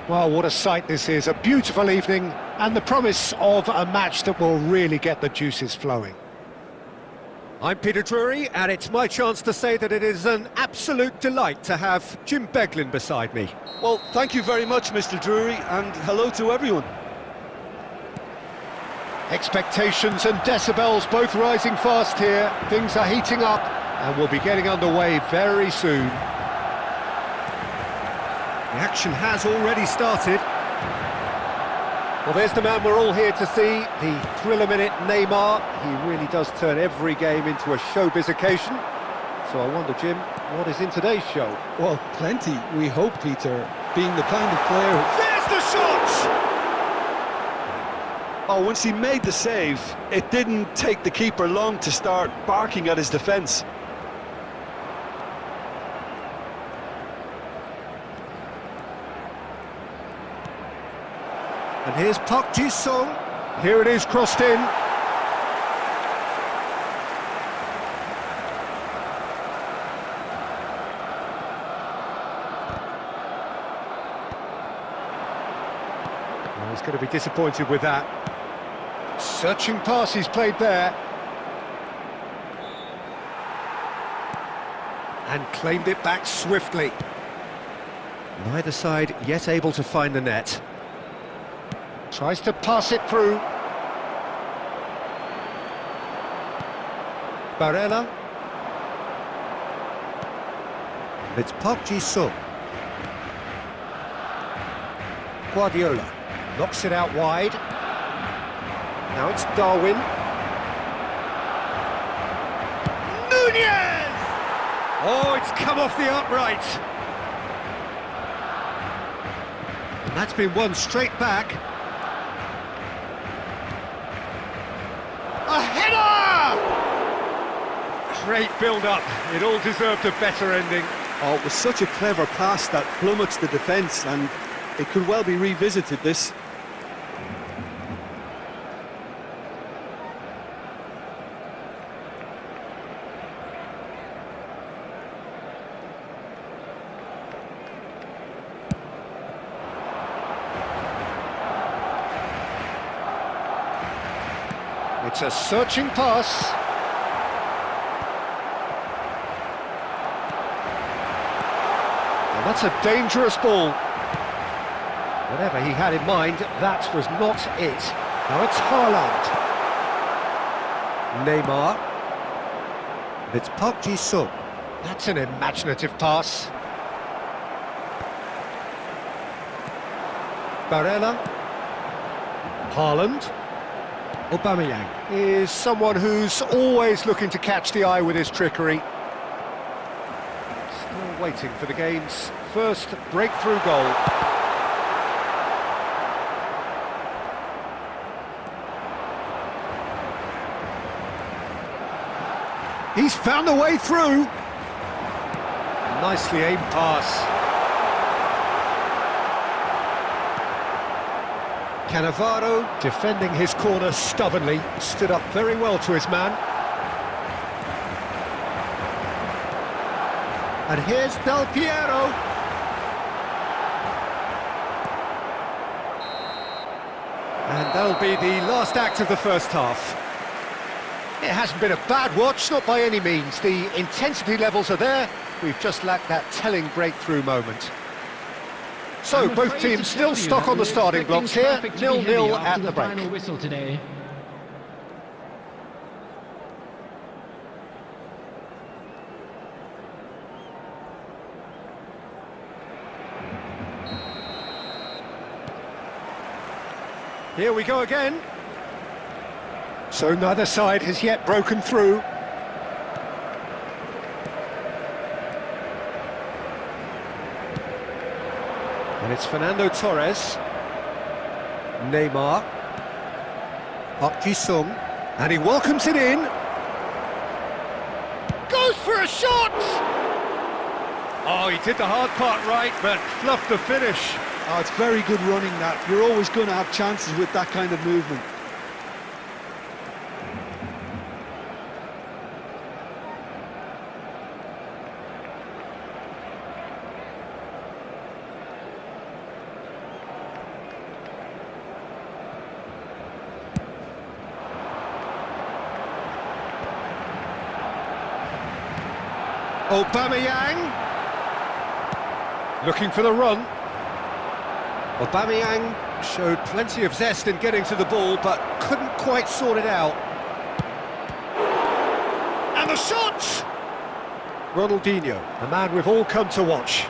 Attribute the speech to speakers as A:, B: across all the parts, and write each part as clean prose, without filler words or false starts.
A: Well, what a sight this is, a beautiful evening, and the promise of a match that will really get the juices flowing. I'm Peter Drury, and it's my chance to say that it is an absolute delight to have Jim Beglin beside me.
B: Well, thank you very much, Mr. Drury, and hello to everyone.
A: Expectations and decibels both rising fast here. Things are heating up, and we'll be getting underway very soon. The action has already started. Well, there's the man we're all here to see, the thriller-minute Neymar. He really does turn every game into a showbiz occasion. So I wonder, Jim, what is in today's show?
C: Well, plenty, we hope, Peter, being the kind of player...
A: There's the shot!
B: Oh, once he made the save, it didn't take the keeper long to start barking at his defence.
A: And here's Park Ji-sung. Here it is, crossed in. Well, he's going to be disappointed with that. Searching pass he's played there. And claimed it back swiftly. Neither side yet able to find the net. Tries to pass it through. Barella. It's Park Ji-sung. Guardiola knocks it out wide. Now it's Darwin. Nunez! Oh, it's come off the upright. And that's been won straight back. A header! Great build-up. It all deserved a better ending.
C: Oh, it was such a clever pass that flummoxed the defence, and it could well be revisited, this.
A: It's a searching pass. And that's a dangerous ball. Whatever he had in mind, that was not it. Now it's Haaland. Neymar. It's Park Ji-sung. That's an imaginative pass. Barella. Haaland. Aubameyang is someone who's always looking to catch the eye with his trickery. Still waiting for the game's first breakthrough goal. He's found a way through. Nicely aimed pass. Cannavaro, defending his corner stubbornly, stood up very well to his man. And here's Del Piero. And that'll be the last act of the first half. It hasn't been a bad watch, not by any means. The intensity levels are there. We've just lacked that telling breakthrough moment. So, both teams still stuck on the starting blocks here, 0-0 at the break.
D: Final whistle today.
A: Here we go again. So neither side has yet broken through. And it's Fernando Torres. Neymar. Park Ji-sung. And he welcomes it in. Goes for a shot! Oh, he did the hard part right, but fluffed the finish.
C: Oh, it's very good running, that. You're always going to have chances with that kind of movement.
A: Aubameyang. Looking for the run. Aubameyang showed plenty of zest in getting to the ball, but couldn't quite sort it out. And the shot! Ronaldinho, a man we've all come to watch.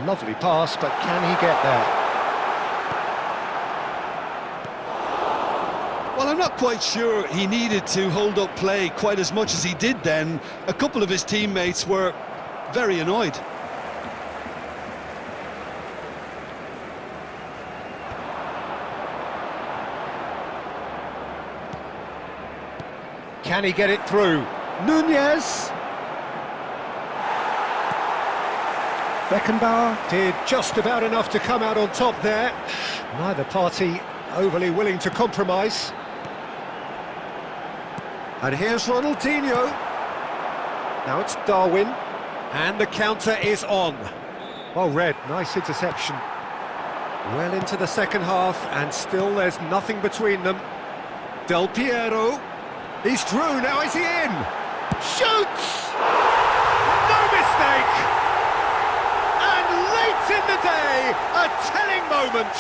A: Lovely pass, but can he get there?
B: Well, I'm not quite sure he needed to hold up play quite as much as he did then. A couple of his teammates were very annoyed.
A: Can he get it through? Nunez. Beckenbauer did just about enough to come out on top there. Neither party overly willing to compromise. And here's Ronaldinho. Now it's Darwin. And the counter is on. Well read, nice interception. Well into the second half, and still there's nothing between them. Del Piero. He's through, now is he in? Shoots! No mistake! And late in the day, a telling moment.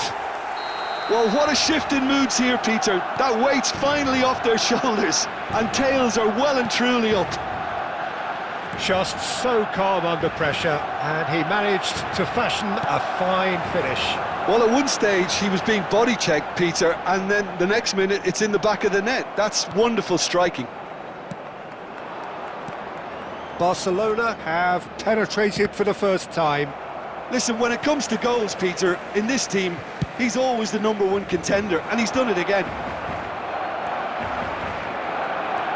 B: Well, what a shift in moods here, Peter. That weight's finally off their shoulders, and tails are well and truly up.
A: Just so calm under pressure, and he managed to fashion a fine finish.
B: Well, at one stage he was being body checked, Peter, and then the next minute it's in the back of the net. That's wonderful striking.
A: Barcelona have penetrated for the first time.
B: Listen, when it comes to goals, Peter, in this team, he's always the #1 contender, and he's done it again.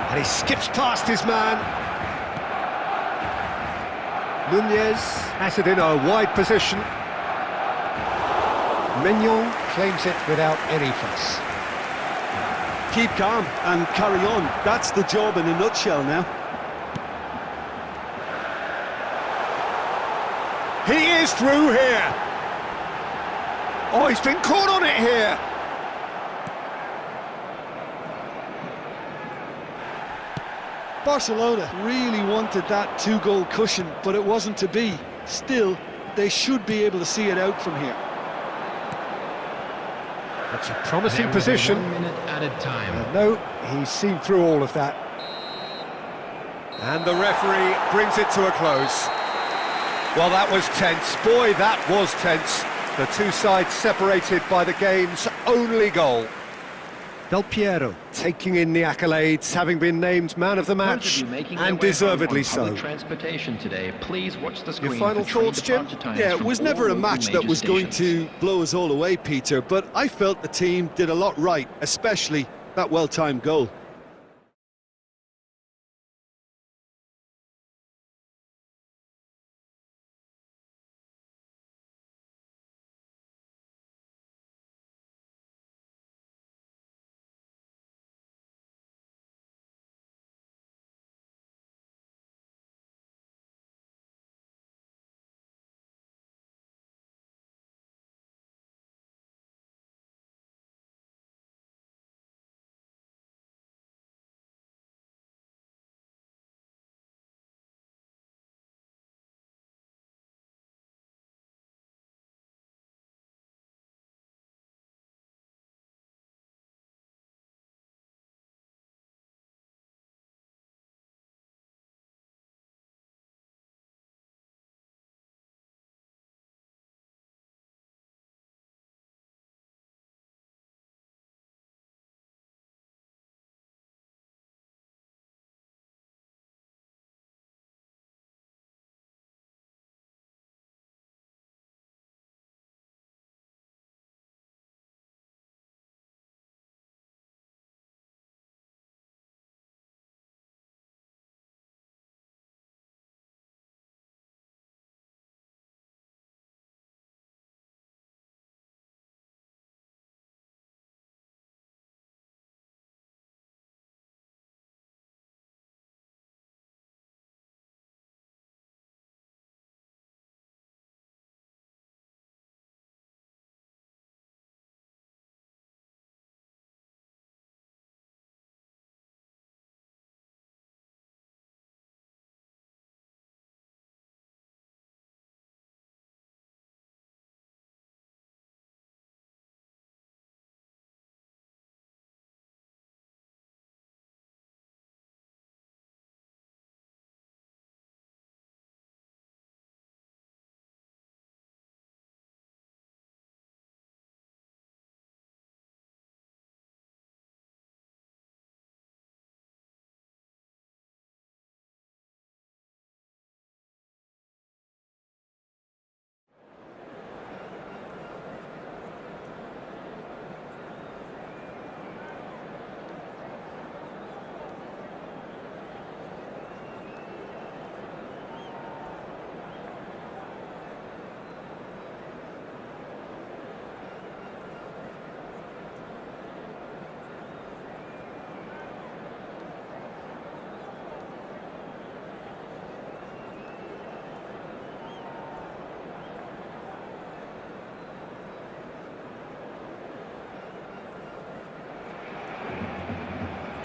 A: And he skips past his man. Nunez has it in a wide position. Mignon claims it without any fuss.
B: Keep calm and carry on. That's the job in a nutshell now.
A: He is through here. Oh, he's been caught on it here.
B: Barcelona really wanted that 2-goal cushion, but it wasn't to be. Still, they should be able to see it out from here.
A: That's a promising position.
D: 1 minute added time.
A: No, he's seen through all of that. And the referee brings it to a close. Well, that was tense. Boy, that was tense. The two sides separated by the game's only goal. Del Piero taking in the accolades, having been named man of the match, and deservedly so.
D: Transportation today. Please watch the screen.
A: Your final thoughts, Jim?
B: Yeah, it was never a match that was going to blow us all away, Peter, but I felt the team did a lot right, especially that well-timed goal.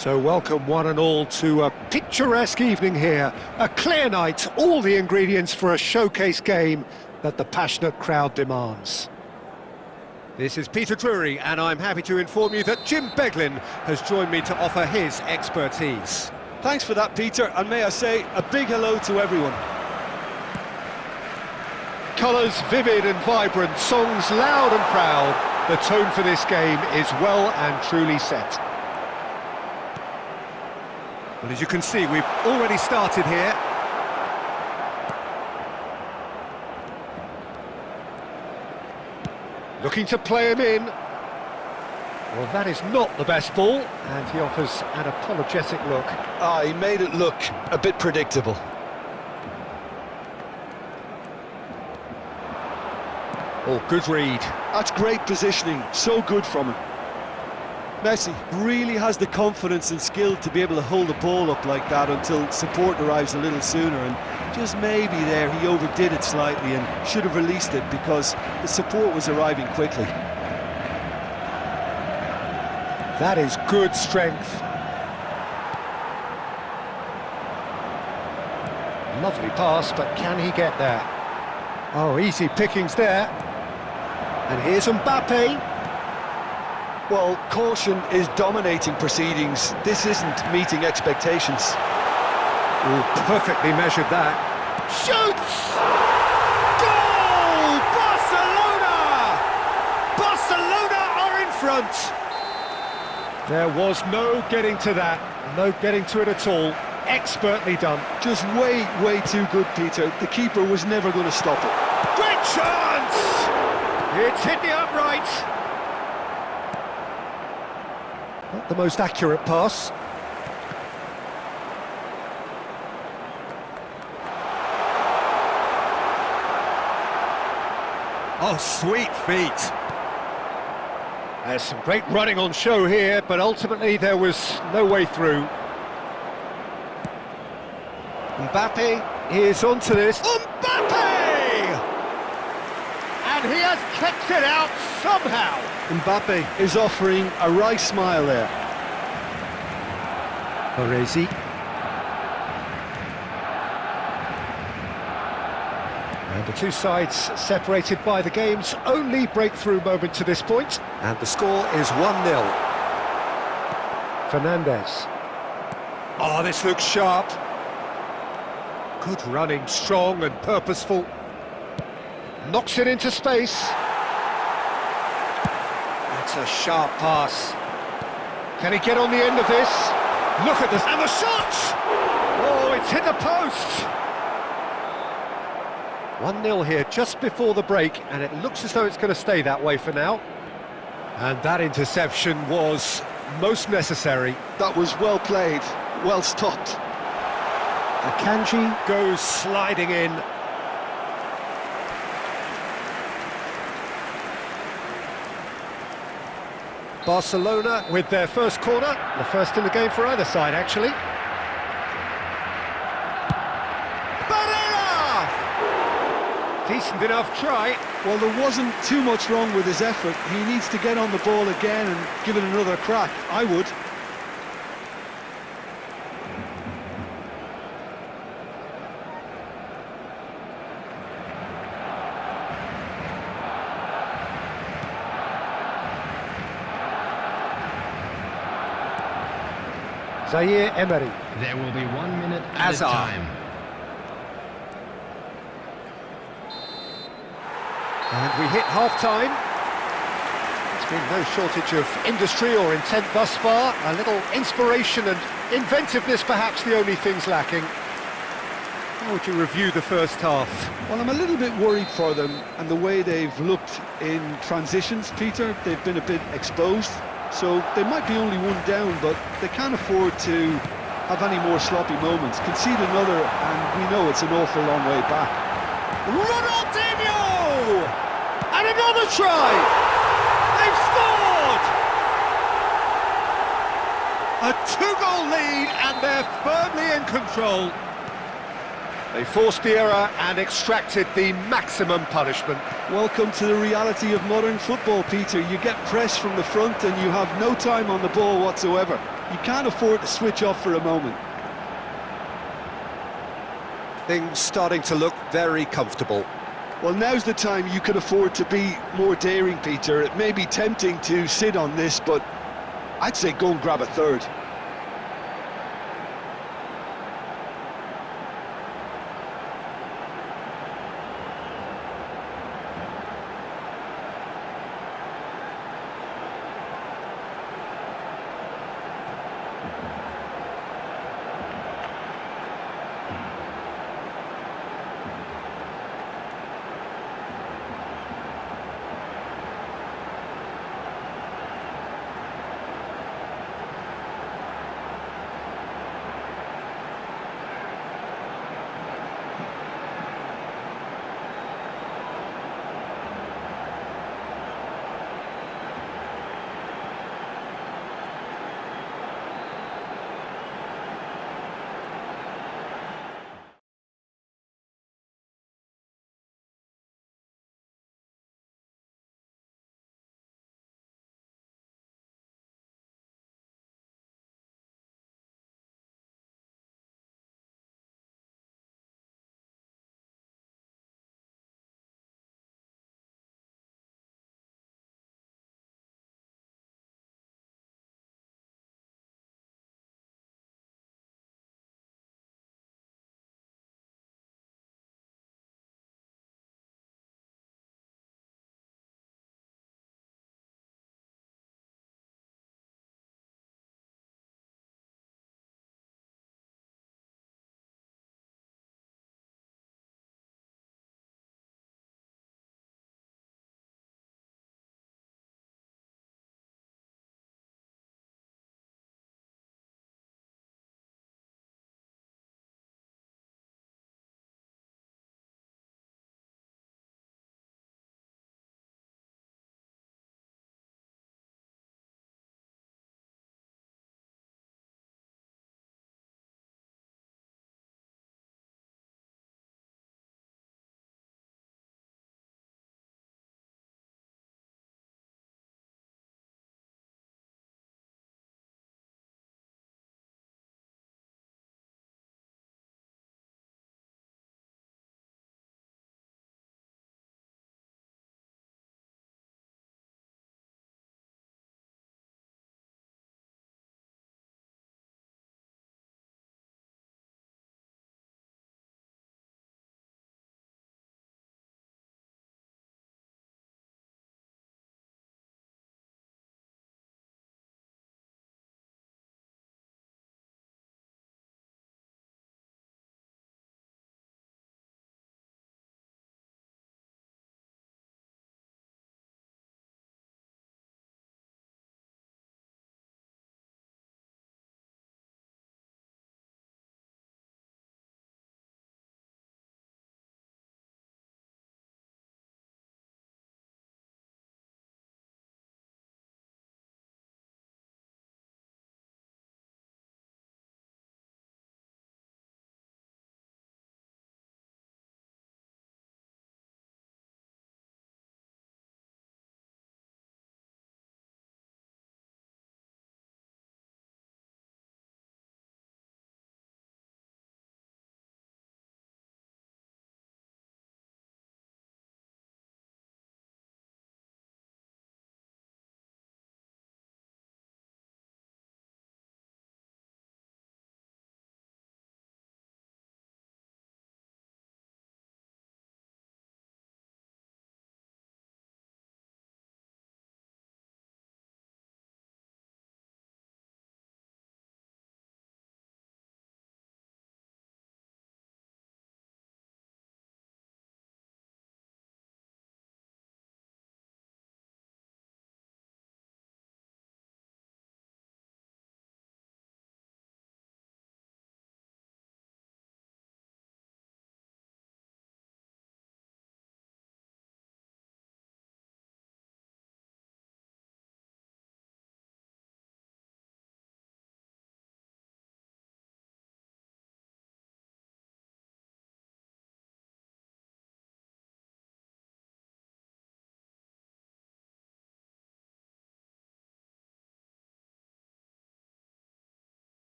A: So welcome one and all to a picturesque evening here. A clear night, all the ingredients for a showcase game that the passionate crowd demands. This is Peter Drury, and I'm happy to inform you that Jim Beglin has joined me to offer his expertise.
C: Thanks for that, Peter, and may I say a big hello to everyone.
A: Colours vivid and vibrant, songs loud and proud. The tone for this game is well and truly set. Well, as you can see, we've already started here. Looking to play him in. Well, that is not the best ball, and he offers an apologetic look.
B: He made it look a bit predictable.
A: Oh, good read.
B: That's great positioning, so good from him. Messi really has the confidence and skill to be able to hold the ball up like that until support arrives a little sooner, and just maybe there he overdid it slightly and should have released it because the support was arriving quickly.
A: That is good strength. Lovely pass, but can he get there? Oh, easy pickings there. And here's Mbappe.
B: Well, caution is dominating proceedings. This isn't meeting expectations.
A: Ooh, perfectly measured that. Shoots! Goal! Barcelona! Barcelona are in front! There was no getting to that, no getting to it at all. Expertly done.
B: Just way too good, Peter. The keeper was never going to stop it.
A: Great chance! It's hit the upright. Not the most accurate pass. Oh, sweet feet. There's some great running on show here, but ultimately there was no way through. Mbappe is onto this. Mbappe! And he has kept it out somehow.
B: Mbappe is offering a wry smile there.
A: Baresi. And the two sides separated by the game's only breakthrough moment to this point. And the score is 1-0. Fernandez. Oh, this looks sharp. Good running, strong and purposeful. Knocks it into space. That's a sharp pass. Can he get on the end of this? Look at this, and the shot! Oh, it's hit the post! 1-0 here just before the break, and it looks as though it's going to stay that way for now. And that interception was most necessary.
B: That was well played, well stopped.
A: Akanji goes sliding in. Barcelona with their first corner, the first in the game for either side, actually. Garena! Decent enough try.
B: Well, there wasn't too much wrong with his effort. He needs to get on the ball again and give it another crack. I would.
A: Zaire Emery.
D: There will be 1 minute at a time.
A: And we hit half-time. There's been no shortage of industry or intent thus far. A little inspiration and inventiveness, perhaps the only things lacking. How would you review the first half?
B: Well, I'm a little bit worried for them and the way they've looked in transitions, Peter. They've been a bit exposed. So they might be only one down, but they can't afford to have any more sloppy moments. Concede another, and we know it's an awful long way back.
A: Ronaldinho! And another try! They've scored! A two-goal lead, and they're firmly in control. They forced the error and extracted the maximum punishment.
B: Welcome to the reality of modern football, Peter. You get pressed from the front and you have no time on the ball whatsoever. You can't afford to switch off for a moment.
A: Things starting to look very comfortable.
B: Well, now's the time you can afford to be more daring, Peter. It may be tempting to sit on this, but I'd say go and grab a third.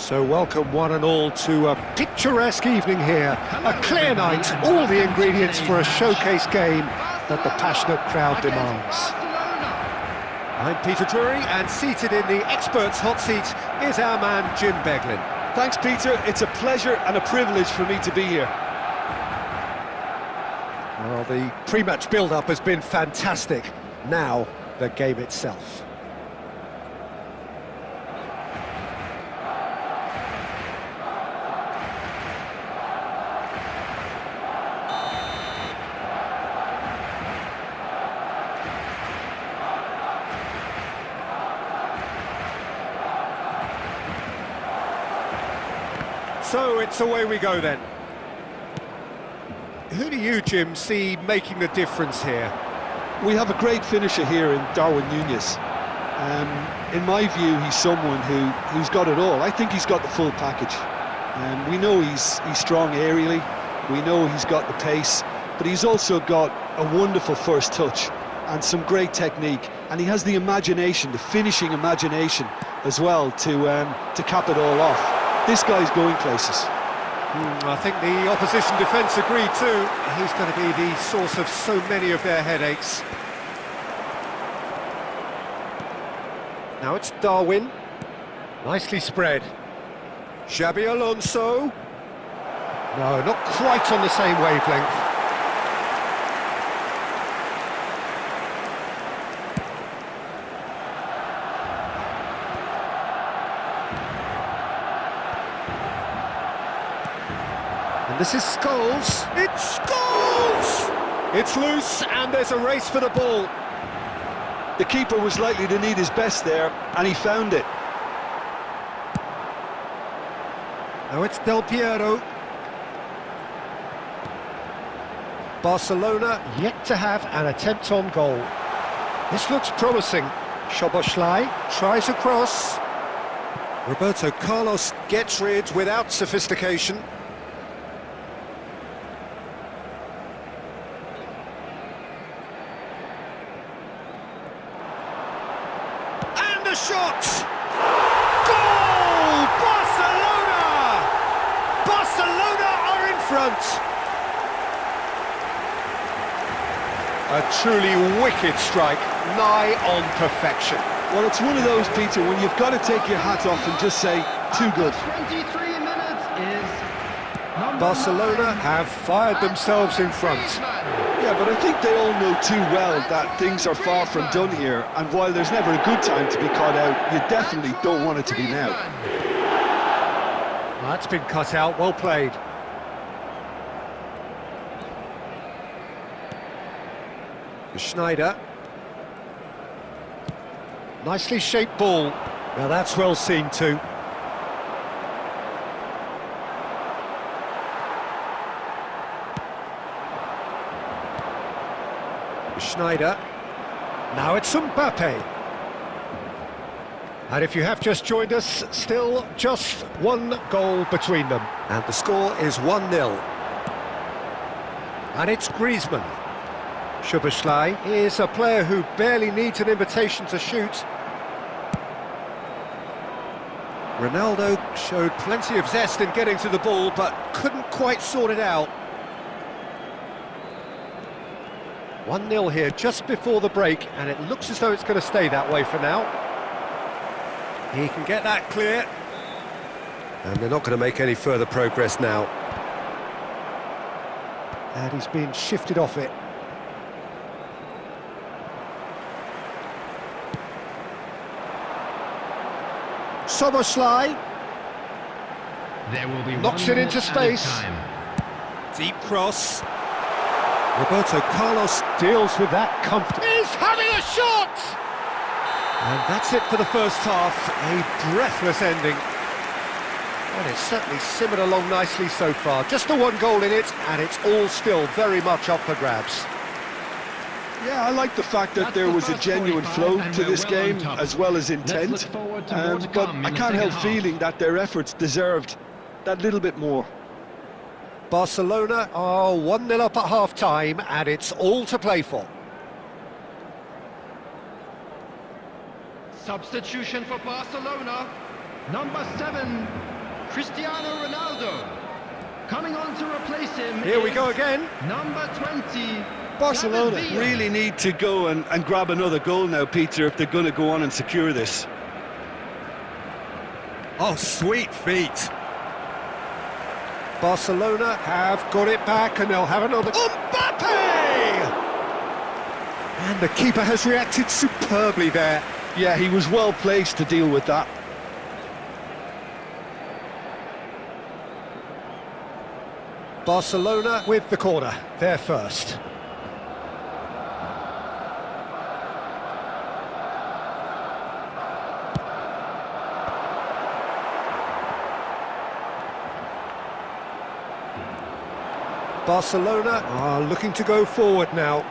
A: So welcome one and all to a picturesque evening here. A clear night, all the ingredients for a showcase game that the passionate crowd demands. I'm Peter Drury, and seated in the experts' hot seat is our man Jim Beglin.
B: Thanks, Peter. It's a pleasure and a privilege for me to be here.
A: Well, the pre-match build-up has been fantastic. Now, the game itself. So it's away we go then. Who do you, Jim, see making the difference here?
B: We have a great finisher here in Darwin Núñez. In my view, he's someone who's got it all. I think he's got the full package. We know he's strong aerially, we know he's got the pace, but he's also got a wonderful first touch and some great technique, and he has the imagination, the finishing imagination as well to cap it all off. This guy's going places.
A: I think the opposition defence agreed too. He's going to be the source of so many of their headaches. Now it's Darwin. Nicely spread. Xabi Alonso. No, not quite on the same wavelength. This is Scholes. It's Scholes! It's loose, and there's a race for the ball.
B: The keeper was likely to need his best there, and he found it.
A: Now it's Del Piero. Barcelona yet to have an attempt on goal. This looks promising. Szoboszlai tries across. Roberto Carlos gets rid without sophistication. Shot! Goal! Barcelona! Barcelona are in front! A truly wicked strike, nigh on perfection.
B: Well, it's one of those, Peter, when you've got to take your hat off and just say, too good.
D: 23 minutes is
A: Barcelona have fired themselves in front.
B: Yeah, but I think they all know too well that things are far from done here, and while there's never a good time to be caught out, you definitely don't want it to be now.
A: Well, that's been cut out, well played. Schneider. Nicely shaped ball. Now that's well seen too. Schneider. Now it's Mbappe. And if you have just joined us, still just one goal between them. And the score is 1-0. And it's Griezmann. Szoboszlai is a player who barely needs an invitation to shoot. Ronaldo showed plenty of zest in getting to the ball, but couldn't quite sort it out. 1-0 here just before the break, and it looks as though it's going to stay that way for now. He can get that clear. And they're not going to make any further progress now. And he's been shifted off it. Szoboszlai.
D: There will be
A: knocks it into space. Deep cross. Roberto Carlos deals with that comfortably. He's having a shot! And that's it for the first half. A breathless ending. And it's certainly simmered along nicely so far. Just the one goal in it, and it's all still very much up for grabs.
B: Yeah, I like the fact that there was a genuine flow to this game, as well as intent. But I can't help feeling that their efforts deserved that little bit more.
A: Barcelona are 1-0 up at half-time, and it's all to play for.
D: Substitution for Barcelona, number 7, Cristiano Ronaldo. Coming on to replace him.
A: Here we
D: is
A: go again.
D: Number 20.
B: Barcelona
D: David Villa.
B: really need to go and grab another goal now, Peter, if they're going to go on and secure this.
C: Oh, sweet feet.
A: Barcelona have got it back and they'll have another. Mbappe! And the keeper has reacted superbly there.
B: Yeah, he was well placed to deal with that.
A: Barcelona with the corner, they're first. Barcelona are looking to go forward now.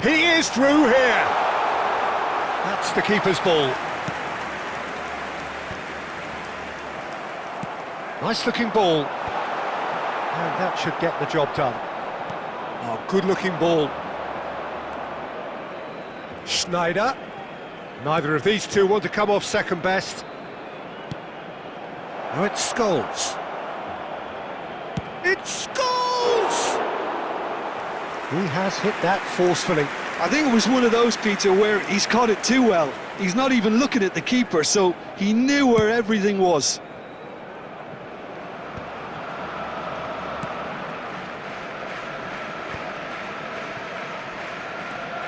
A: He is through here. That's the keeper's ball. Nice looking ball. And that should get the job done. Oh, good looking ball. Schneider. Neither of these two want to come off second best. Now it's Scholes. It's Scholes! He has hit that forcefully.
B: I think it was one of those, Peter, where he's caught it too well. He's not even looking at the keeper, so he knew where everything was.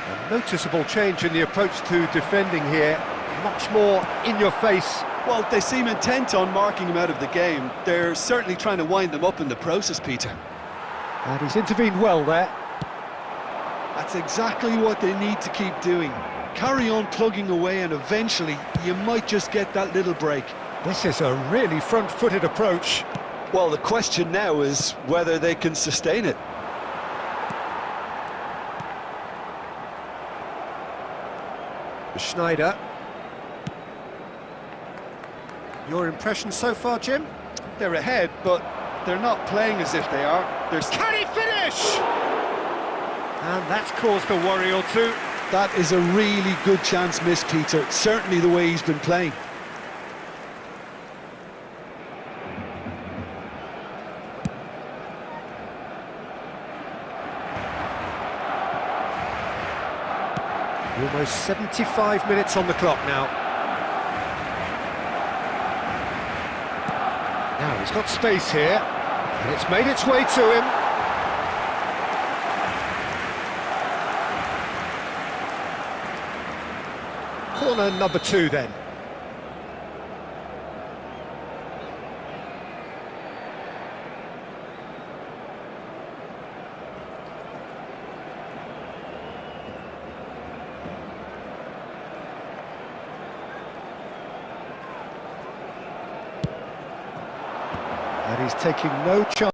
A: A noticeable change in the approach to defending here. Much more in your face.
B: Well, they seem intent on marking him out of the game. They're certainly trying to wind them up in the process, Peter.
A: And he's intervened well there.
B: That's exactly what they need to keep doing. Carry on plugging away and eventually you might just get that little break.
A: This is a really front-footed approach.
B: Well, the question now is whether they can sustain it.
A: Schneider. Your impression so far, Jim?
B: They're ahead, but they're not playing as if they are.
A: Can he finish? And that's caused a worry or two.
B: That is a really good chance missed, Peter. Certainly the way he's been playing.
A: Almost 75 minutes on the clock now. Now he's got space here, and it's made its way to him. Corner number 2 then. And he's taking no chance.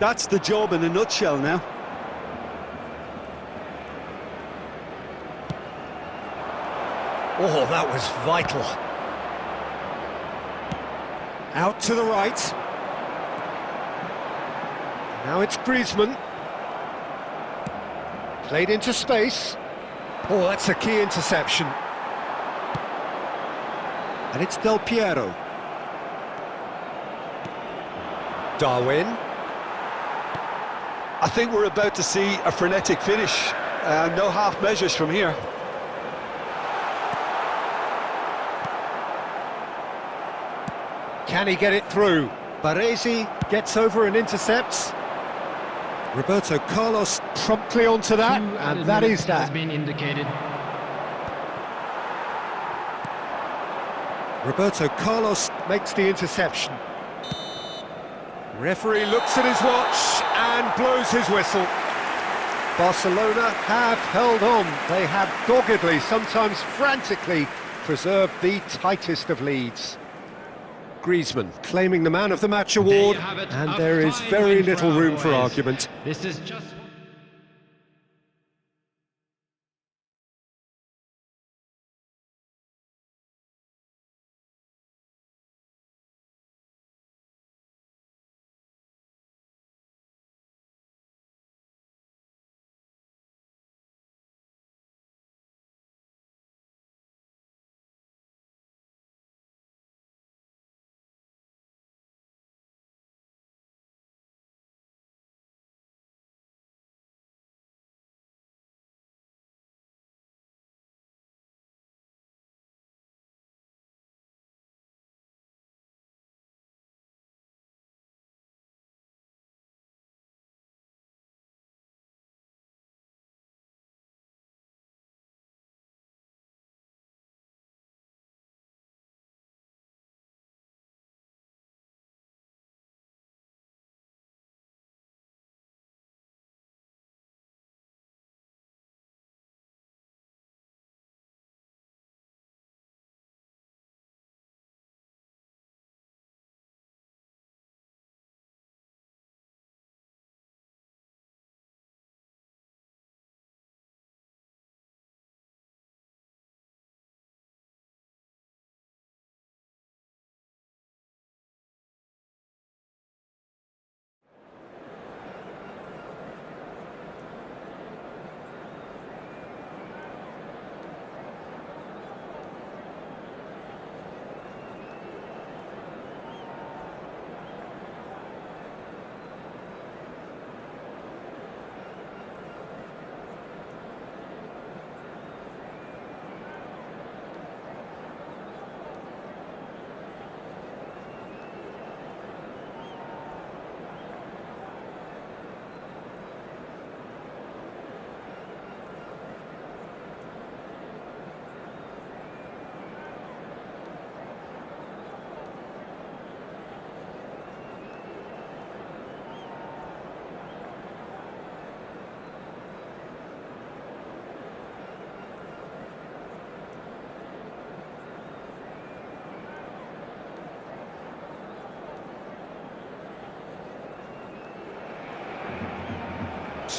B: That's the job in a nutshell now.
A: Oh, that was vital. Out to the right. Now it's Griezmann. Played into space. Oh, that's a key interception. And it's Del Piero. Darwin.
B: I think we're about to see a frenetic finish. No half measures from here.
A: Can he get it through? Baresi gets over and intercepts. Roberto Carlos promptly onto that, and that is that.
D: Has been indicated.
A: Roberto Carlos makes the interception. Referee looks at his watch and blows his whistle. Barcelona have held on. They have doggedly, sometimes frantically, preserved the tightest of leads. Griezmann claiming the man of the match award, and there is very little room for argument.
D: This is just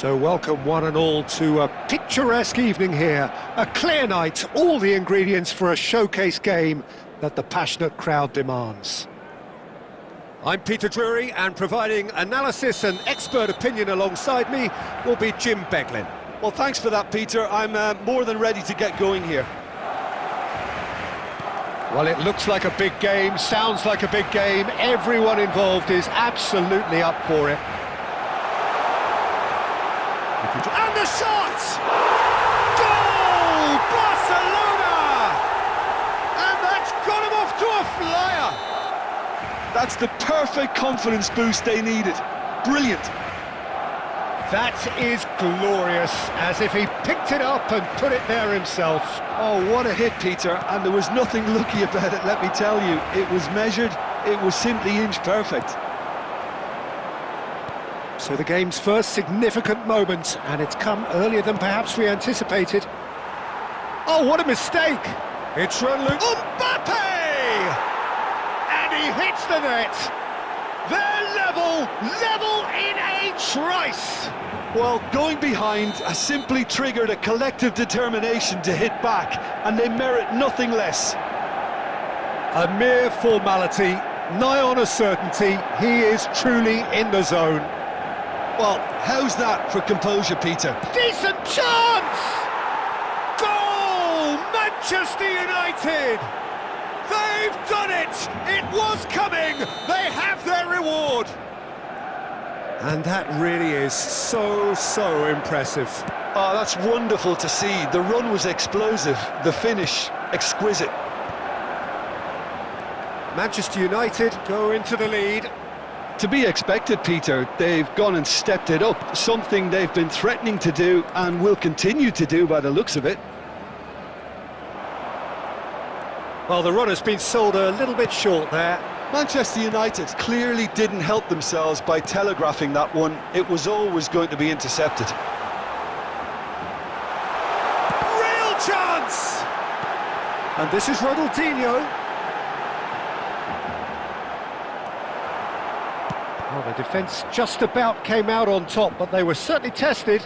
A: So welcome one and all to a picturesque evening here. A clear night, all the ingredients for a showcase game that the passionate crowd demands. I'm Peter Drury, and providing analysis and expert opinion alongside me will be Jim Beglin.
B: Well, thanks for that, Peter. I'm more than ready to get going here.
A: Well, it looks like a big game, sounds like a big game. Everyone involved is absolutely up for it. And the shot! Goal! Barcelona! And that's got him off to a flyer!
B: That's the perfect confidence boost they needed. Brilliant.
A: That is glorious, as if he picked it up and put it there himself.
B: Oh, what a hit, Peter, and there was nothing lucky about it, let me tell you. It was measured, it was simply inch perfect.
A: So the game's first significant moment, and it's come earlier than perhaps we anticipated. Oh, what a mistake! It's run loose. Mbappe! And he hits the net. They're level in a trice.
B: Well, going behind has simply triggered a collective determination to hit back, and they merit nothing less.
A: A mere formality, nigh on a certainty. He is truly in the zone.
B: Well, how's that for composure, Peter?
A: Decent chance! Goal! Manchester United! They've done it! It was coming! They have their reward! And that really is so impressive.
B: Oh, that's wonderful to see. The run was explosive, the finish exquisite.
A: Manchester United go into the lead.
B: To be expected, Peter. They've gone and stepped it up, something they've been threatening to do and will continue to do by the looks of it.
A: Well, the run has been sold a little bit short there.
B: Manchester United clearly didn't help themselves by telegraphing that one. It was always going to be intercepted.
A: Real chance! And this is Ronaldinho. Well, the defence just about came out on top, but they were certainly tested.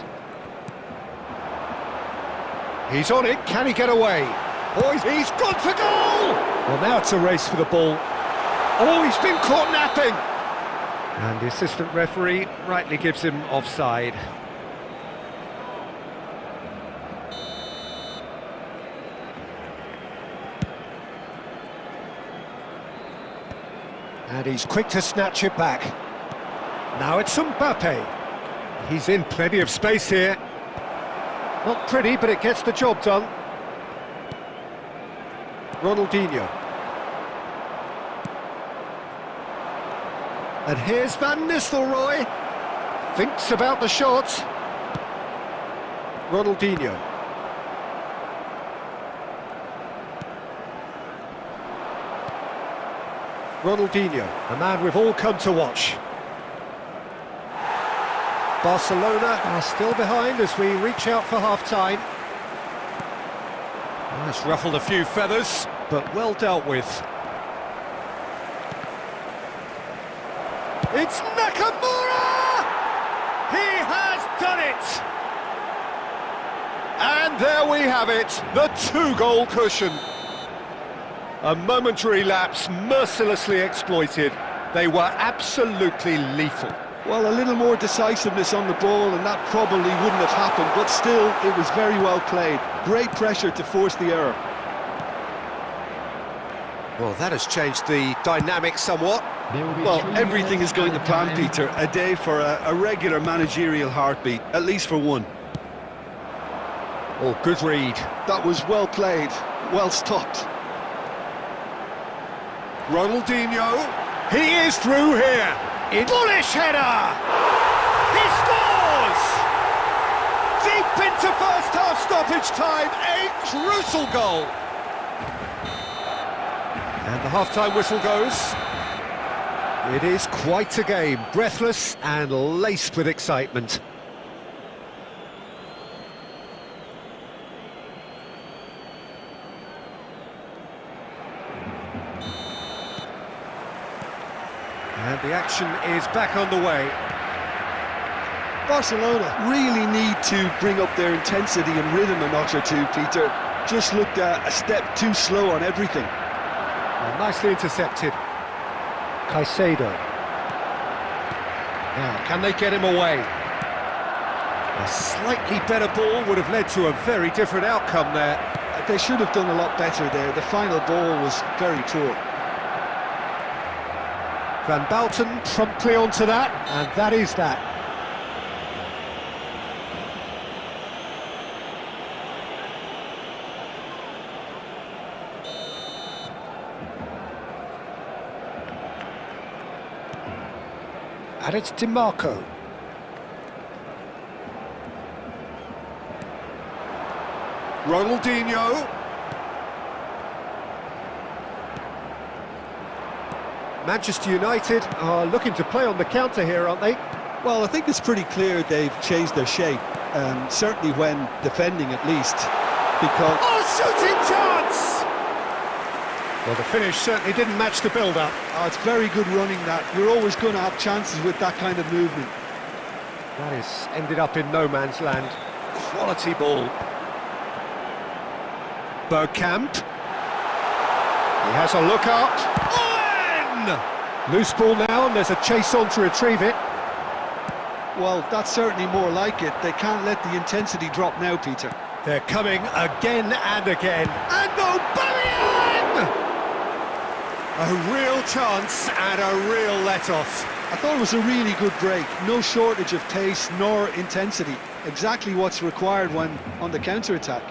A: He's on it, can he get away? Oh, he's gone for goal! Well, now it's a race for the ball. Oh, he's been caught napping! And the assistant referee rightly gives him offside. And he's quick to snatch it back. Now it's Mbappe. He's in plenty of space here. Not pretty, but it gets the job done. Ronaldinho. And here's Van Nistelrooy. Thinks about the shot. Ronaldinho. Ronaldinho, a man we've all come to watch. Barcelona are still behind as we reach out for half-time. Well, it's ruffled a few feathers, but well dealt with. It's Nakamura! He has done it! And there we have it, the two-goal cushion. A momentary lapse mercilessly exploited. They were absolutely lethal.
B: Well, a little more decisiveness on the ball and that probably wouldn't have happened, but still, it was very well played. Great pressure to force the error.
A: Well, that has changed the dynamic somewhat.
B: Well, everything is going to plan, Peter. A day for a regular managerial heartbeat, at least for one.
A: Oh, good read.
B: That was well played, well stopped.
A: Ronaldinho, he is through here. Bullish header! He scores! Deep into first half stoppage time, a crucial goal. And the half-time whistle goes. It is quite a game, breathless and laced with excitement. And the action is back on the way.
B: Barcelona really need to bring up their intensity and rhythm a notch or two, Peter. Just looked a step too slow on everything.
A: Well, nicely intercepted. Caicedo. Now, can they get him away? A slightly better ball would have led to a very different outcome there.
B: They should have done a lot better there. The final ball was very poor.
A: Van Bouten promptly onto that, and that is that. Adich DiMarco. Ronaldinho. Manchester United are looking to play on the counter here, aren't they?
B: Well, I think it's pretty clear they've changed their shape, certainly when defending at least, because...
A: Oh, shooting chance! Well, the finish certainly didn't match the build-up.
B: Oh, it's very good running that. You're always going to have chances with that kind of movement.
A: That is ended up in no man's land. Quality ball. Bergkamp. He has a look up. Loose ball now, and there's a chase on to retrieve it.
B: Well, that's certainly more like it. They can't let the intensity drop now, Peter.
A: They're coming again and again. And Aubameyang! A real chance and a real let-off.
B: I thought it was a really good break. No shortage of pace nor intensity. Exactly what's required when on the counter-attack.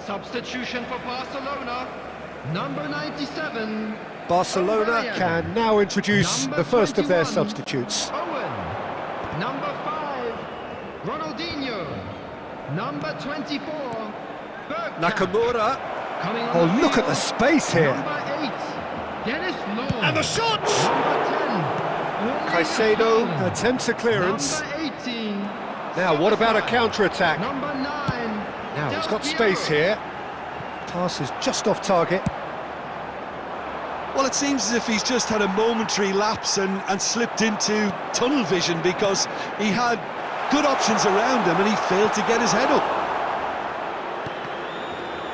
D: Substitution for Barcelona, number 97.
A: Barcelona
D: O'Brien.
A: can now introduce
D: Number
A: the first of their
D: 21,
A: substitutes.
D: Owen. Number 5, Ronaldinho. Number 24, Bergkamp.
A: Nakamura.
D: Coming on
A: Oh,
D: the
A: look at
D: field,
A: the space here.
D: Number 8, Dennis Law.
A: And the shot!
D: Number 10,
A: Caicedo
D: Erling Haaland.
A: attempts a clearance.
D: Number 18.
A: Now, what about a counter-attack?
D: Number 9.
A: Now, he's got
D: Del
A: space
D: Piero.
A: here. Pass is just off target.
B: Well, it seems as if he's just had a momentary lapse and slipped into tunnel vision because he had good options around him and he failed to get his head up.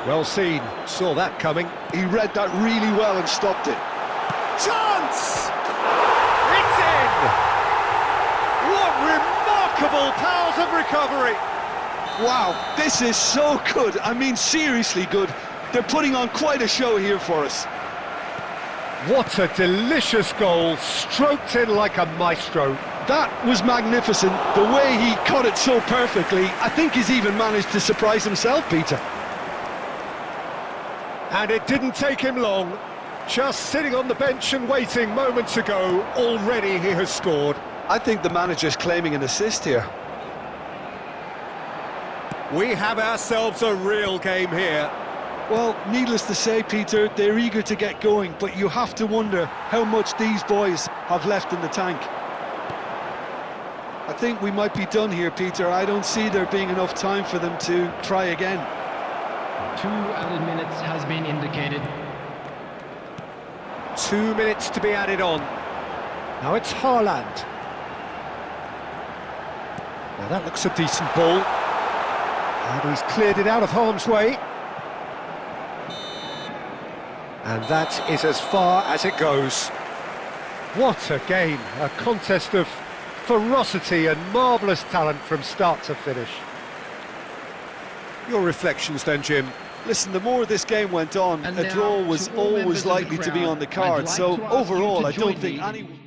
A: Well seen, saw that coming.
B: He read that really well and stopped it.
A: Chance! It's in! What remarkable powers of recovery!
B: Wow, this is so good. I mean, seriously good. They're putting on quite a show here for us.
A: What a delicious goal, stroked in like a maestro.
B: That was magnificent. The way he caught it so perfectly, I think he's even managed to surprise himself, Peter.
A: And it didn't take him long. Just sitting on the bench and waiting moments ago, already he has scored.
B: I think the manager's claiming an assist here.
A: We have ourselves a real game here.
B: Well, needless to say, Peter, they're eager to get going, but you have to wonder how much these boys have left in the tank. I think we might be done here, Peter. I don't see there being enough time for them to try again.
D: 2 added minutes has been indicated.
A: 2 minutes to be added on. Now it's Haaland. Now that looks a decent ball. And he's cleared it out of harm's way. And that is as far as it goes. What a game, a contest of ferocity and marvellous talent from start to finish. Your reflections then, Jim?
B: Listen, the more this game went on,
D: And
B: a
D: now,
B: draw was
D: to all members
B: always
D: of the
B: likely to be
D: crowd,
B: on the
D: I'd
B: card,
D: like
B: so
D: to ask you
B: overall
D: to
B: I don't
D: join
B: think
D: me
B: anyone...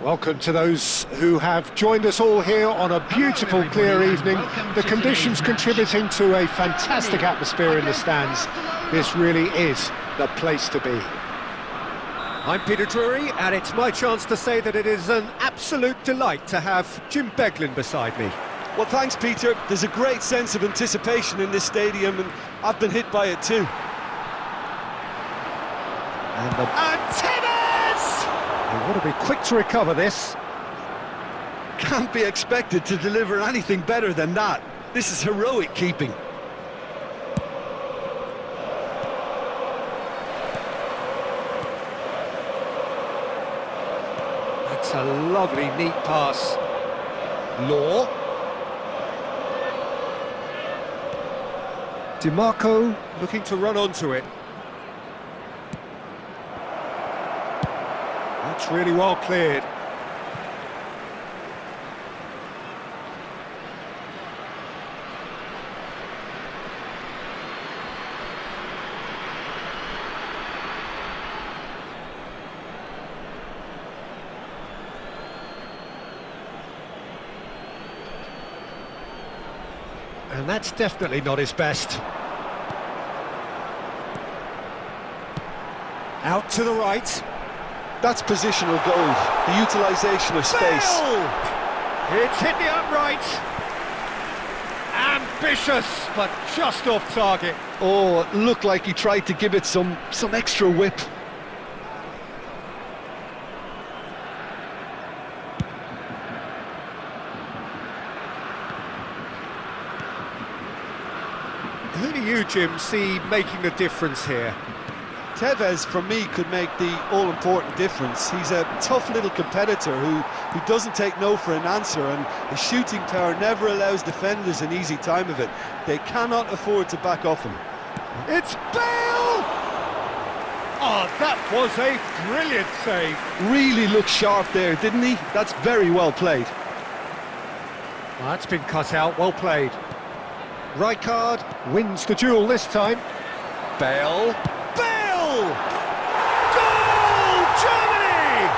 A: Welcome to those who have joined us all here on a beautiful, clear evening. The conditions contributing to a fantastic atmosphere in the stands. This really is the place to be. I'm Peter Drury, and it's my chance to say that it is an absolute delight to have Jim Beglin beside me.
B: Well, thanks, Peter. There's a great sense of anticipation in this stadium, and I've been hit by it too.
A: And Tevez! They want to be quick to recover this.
B: Can't be expected to deliver anything better than that. This is heroic keeping.
A: That's a lovely, neat pass. Law. DiMarco looking to run onto it. That's really well cleared. And that's definitely not his best. Out to the right.
B: That's positional gold, the utilisation of space.
A: Bale! It's hit the upright. Ambitious, but just off target.
B: Oh, it looked like he tried to give it some extra whip.
A: Who do you, Jim, see making the difference here?
B: Tevez, for me, could make the all-important difference. He's a tough little competitor who doesn't take no for an answer, and his shooting power never allows defenders an easy time of it. They cannot afford to back off him.
A: It's Bale! Oh, that was a brilliant save.
B: Really looked sharp there, didn't he? That's very well played.
A: Well, that's been cut out, well played. Rijkaard wins the duel this time. Bale. Bale! Goal! Germany!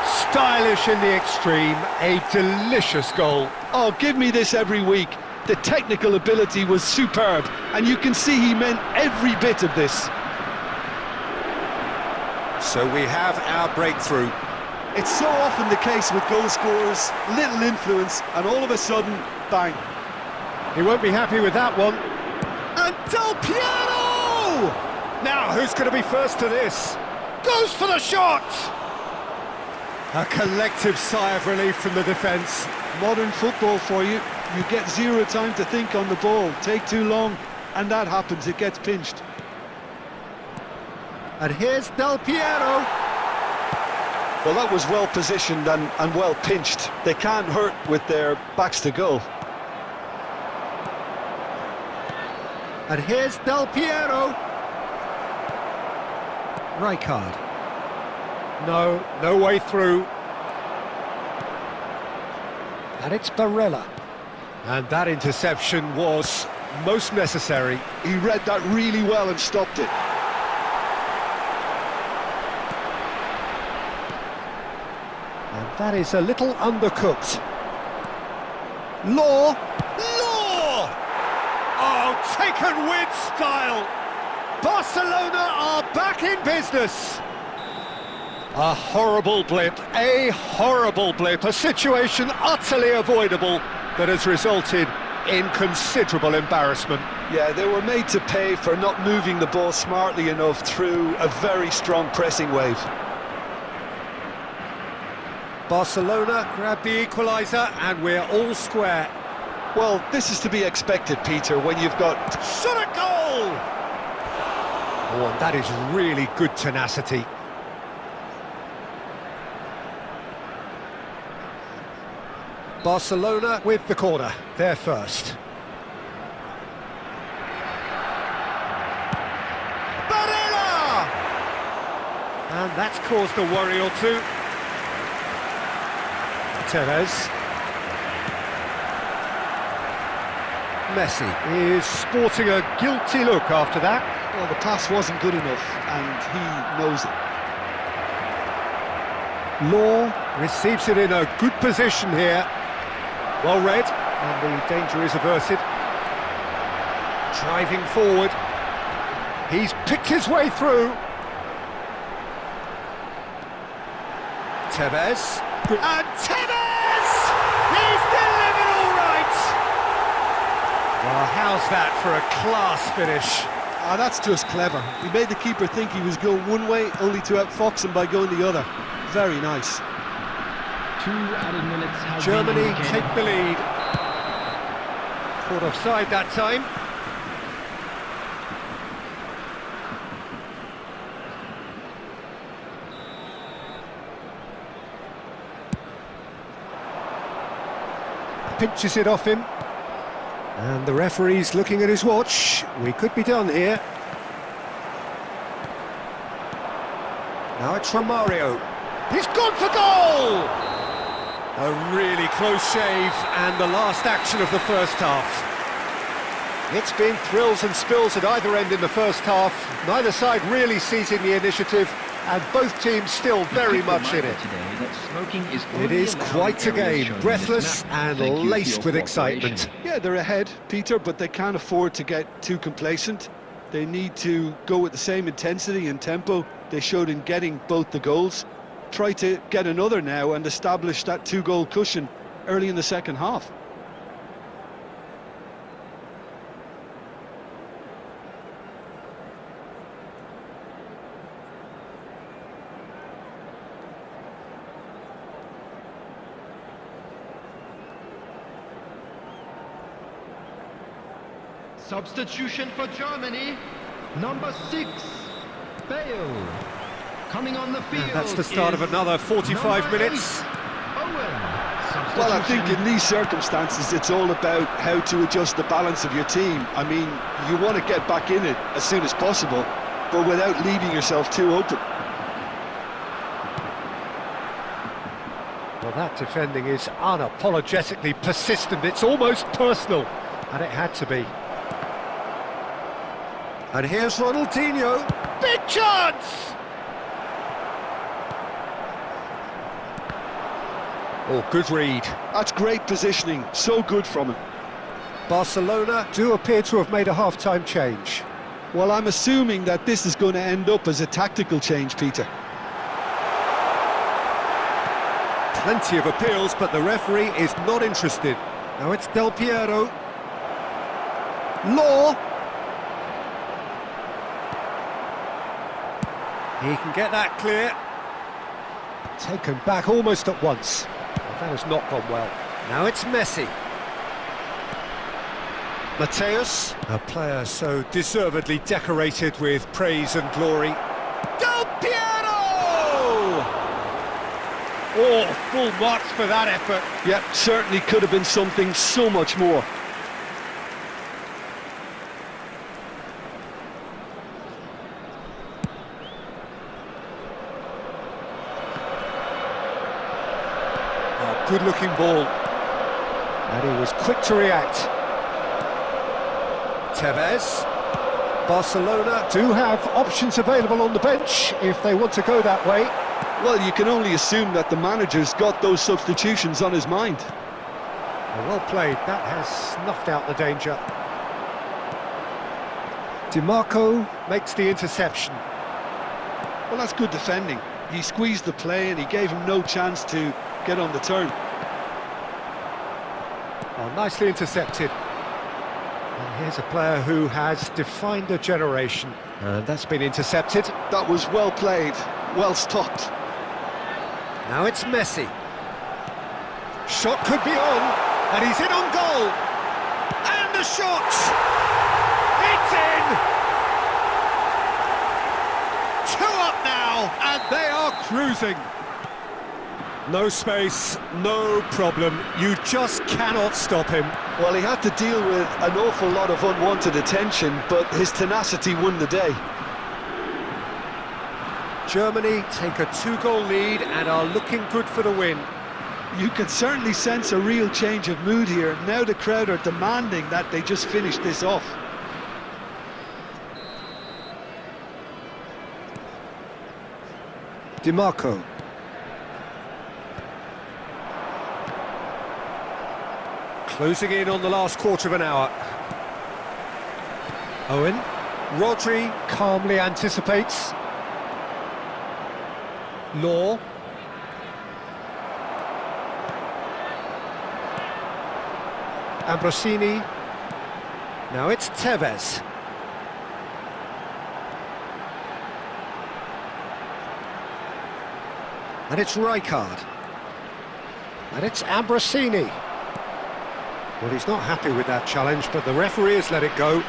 A: Stylish in the extreme, a delicious goal.
B: Oh, give me this every week. The technical ability was superb, and you can see he meant every bit of this.
A: So we have our breakthrough.
B: It's so often the case with goal scorers, little influence, and all of a sudden, bang.
A: He won't be happy with that one. And Del Piero! Now, who's going to be first to this? Goes for the shot! A collective sigh of relief from the defence.
B: Modern football for you. You get zero time to think on the ball. Take too long, and that happens. It gets pinched.
A: And here's Del Piero.
B: Well, that was well positioned and well pinched. They can't hurt with their backs to goal.
A: And here's Del Piero. Rijkaard. No way through. And it's Barella. And that interception was most necessary.
B: He read that really well and stopped it.
A: And that is a little undercooked. Law! Oh, taken with style! Barcelona are back in business! A horrible blip, a situation utterly avoidable that has resulted in considerable embarrassment.
B: Yeah, they were made to pay for not moving the ball smartly enough through a very strong pressing wave.
A: Barcelona grab the equaliser and we're all square.
B: Well, this is to be expected, Peter, when you've got...
A: Shot a goal! Oh, and that is really good tenacity. Barcelona with the corner, they're first. Barella! And that's caused a worry or two. Tevez. Messi is sporting a guilty look after that.
B: Well, the pass wasn't good enough, and he knows it.
A: Law receives it in a good position here. Well read, and the danger is averted. Driving forward. He's picked his way through. Tevez. And Tevez! He's delivered all right! Well, how's that for a class finish?
B: Ah, that's just clever. He made the keeper think he was going one way, only to outfox him by going the other. Very nice.
D: 2 added minutes have
A: Germany
D: been indicated.
A: take the lead. Caught offside that time. Pinches it off him. And the referee's looking at his watch. We could be done here. Now it's from Mario. He's gone for goal! A really close shave, and the last action of the first half. It's been thrills and spills at either end in the first half. Neither side really seizing the initiative, and both teams still very much in it. It is quite a game, breathless and laced with excitement.
B: Yeah, they're ahead, Peter, but they can't afford to get too complacent. They need to go with the same intensity and tempo they showed in getting both the goals. Try to get another now and establish that 2-goal cushion early in the second half.
D: Substitution for Germany, number 6, Bale. Coming on the field.
A: And that's the start of another 45 minutes.
B: Well, I think in these circumstances it's all about how to adjust the balance of your team. I mean, you want to get back in it as soon as possible, but without leaving yourself too open.
A: Well, that defending is unapologetically persistent. It's almost personal, and it had to be. And here's Ronaldinho. Big chance! Oh, good read.
B: That's great positioning, so good from him.
A: Barcelona do appear to have made a half-time change.
B: Well, I'm assuming that this is going to end up as a tactical change, Peter.
A: Plenty of appeals, but the referee is not interested. Now it's Del Piero. Law. He can get that clear. Taken back almost at once. That has not gone well. Now it's Messi. Mateus, a player so deservedly decorated with praise and glory. Del Piero! Oh, full marks for that effort.
B: Yeah, certainly could have been something so much more.
A: Good-looking ball. And he was quick to react. Tevez. Barcelona do have options available on the bench if they want to go that way.
B: Well, you can only assume that the manager's got those substitutions on his mind.
A: Well played. That has snuffed out the danger. DiMarco makes the interception.
B: Well, that's good defending. He squeezed the play and he gave him no chance to get on the turn.
A: Oh, nicely intercepted. And here's a player who has defined a generation. And that's been intercepted.
B: That was well played, well stopped.
A: Now it's Messi. Shot could be on, and he's in on goal. And the shot! It's in! 2 up now, and they are cruising. No space, no problem. You just cannot stop him.
B: Well, he had to deal with an awful lot of unwanted attention, but his tenacity won the day.
A: Germany take a 2-goal lead and are looking good for the win.
B: You can certainly sense a real change of mood here. Now the crowd are demanding that they just finish this off.
A: DiMarco. Closing in on the last quarter of an hour. Owen. Rodri calmly anticipates. Law. Ambrosini. Now it's Tevez. And it's Rijkaard. And it's Ambrosini. Well, he's not happy with that challenge, but the referee has let it go.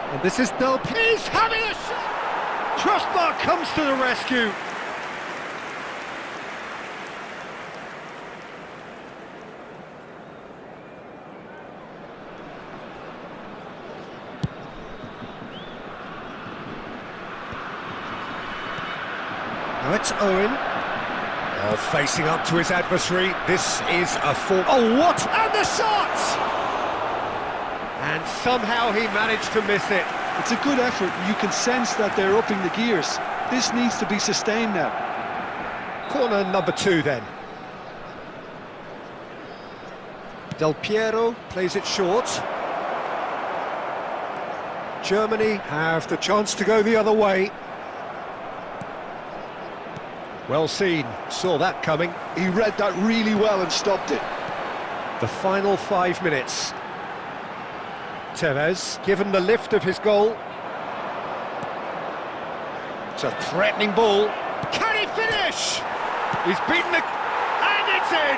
A: And this is Del Piero. He's having a shot! Crossbar comes to the rescue. Now it's Owen. Oh, facing up to his adversary. This is a full... Oh, what? And the shot! And somehow he managed to miss it.
B: It's a good effort. You can sense that they're upping the gears. This needs to be sustained now.
A: Corner number 2 then. Del Piero plays it short. Germany have the chance to go the other way. Well seen, saw that coming.
B: He read that really well and stopped it.
A: The final 5 minutes. Tevez, given the lift of his goal. It's a threatening ball. Can he finish? He's beaten the... And it's in!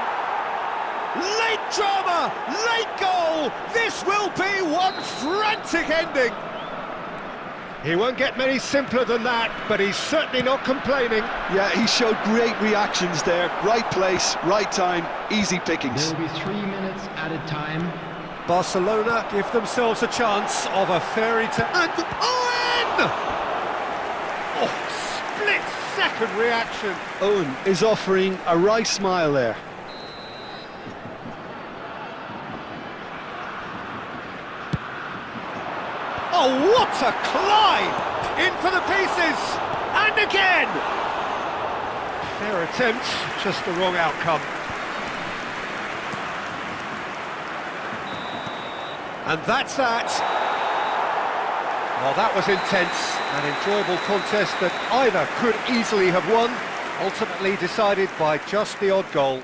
A: Late drama, late goal! This will be one frantic ending! He won't get many simpler than that, but he's certainly not complaining.
B: Yeah, he showed great reactions there. Right place, right time, easy pickings.
D: There will be 3 minutes added time.
A: Barcelona give themselves a chance of a fairy tale. And Owen! Oh, split-second reaction.
B: Owen is offering a wry smile there.
A: Oh, what a climb! In for the pieces! And again! Fair attempt, just the wrong outcome. And that's that. Well, that was intense, an enjoyable contest that either could easily have won, ultimately decided by just the odd goal.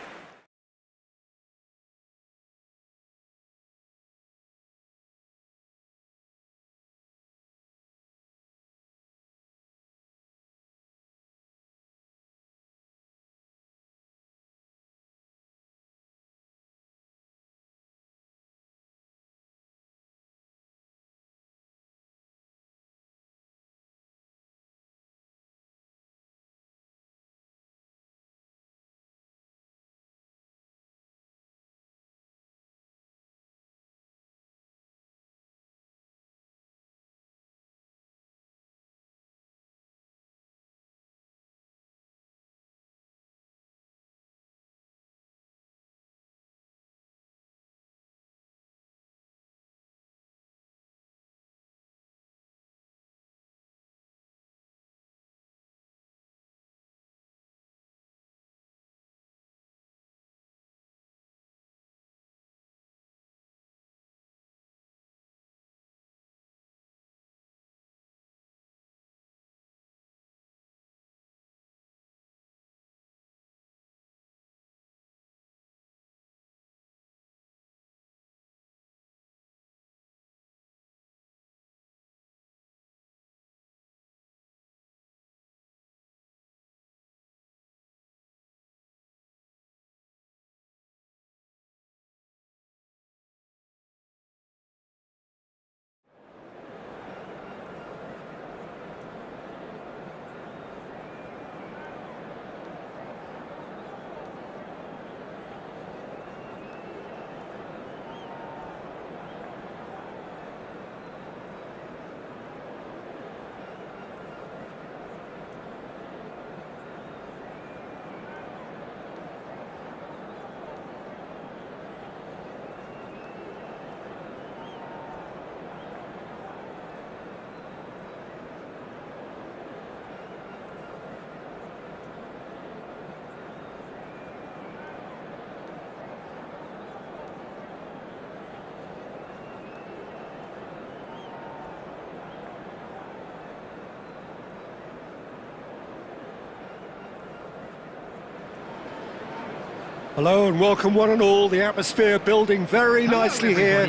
A: Hello and welcome one and all. The atmosphere building very nicely here.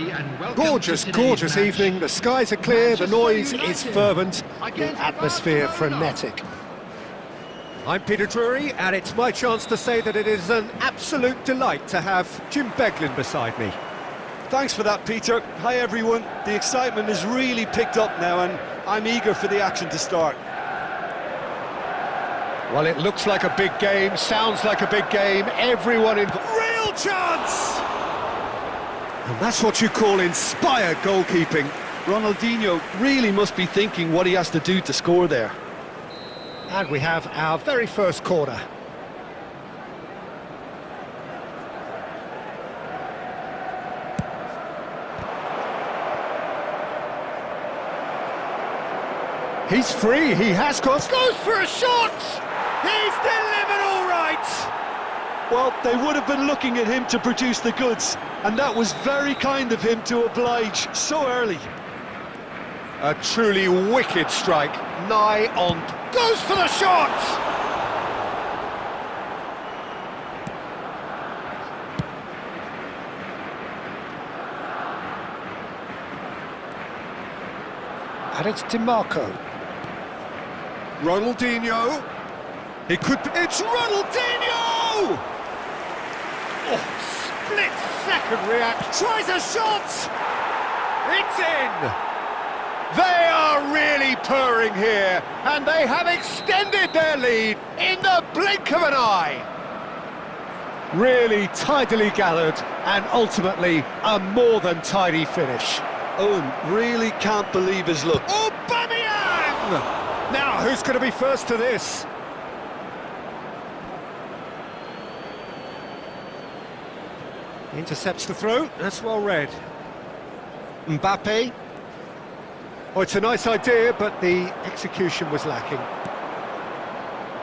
A: Gorgeous, gorgeous evening. The skies are clear, the noise is fervent, the atmosphere frenetic. I'm Peter Drury, and it's my chance to say that it is an absolute delight to have Jim Beglin beside me.
B: Thanks for that, Peter. Hi, everyone. The excitement has really picked up now, and I'm eager for the action to start.
A: Well, it looks like a big game, sounds like a big game, everyone in... Real chance! And that's what you call inspired goalkeeping.
B: Ronaldinho really must be thinking what he has to do to score there.
A: And we have our very first corner. He's free, he has goes for a shot! He's delivered all right!
B: Well, they would have been looking at him to produce the goods, and that was very kind of him to oblige so early.
A: A truly wicked strike, nigh on, goes for the shot! And it's DiMarco. Ronaldinho. It could be... It's Ronaldinho! Oh, split-second reaction. Tries a shot! It's in! They are really purring here, and they have extended their lead in the blink of an eye. Really tidily gathered, and ultimately a more than tidy finish.
B: Owen really can't believe his luck.
A: Aubameyang! Now, who's going to be first to this? Intercepts the throw, that's well read. Mbappe. Oh, it's a nice idea, but the execution was lacking.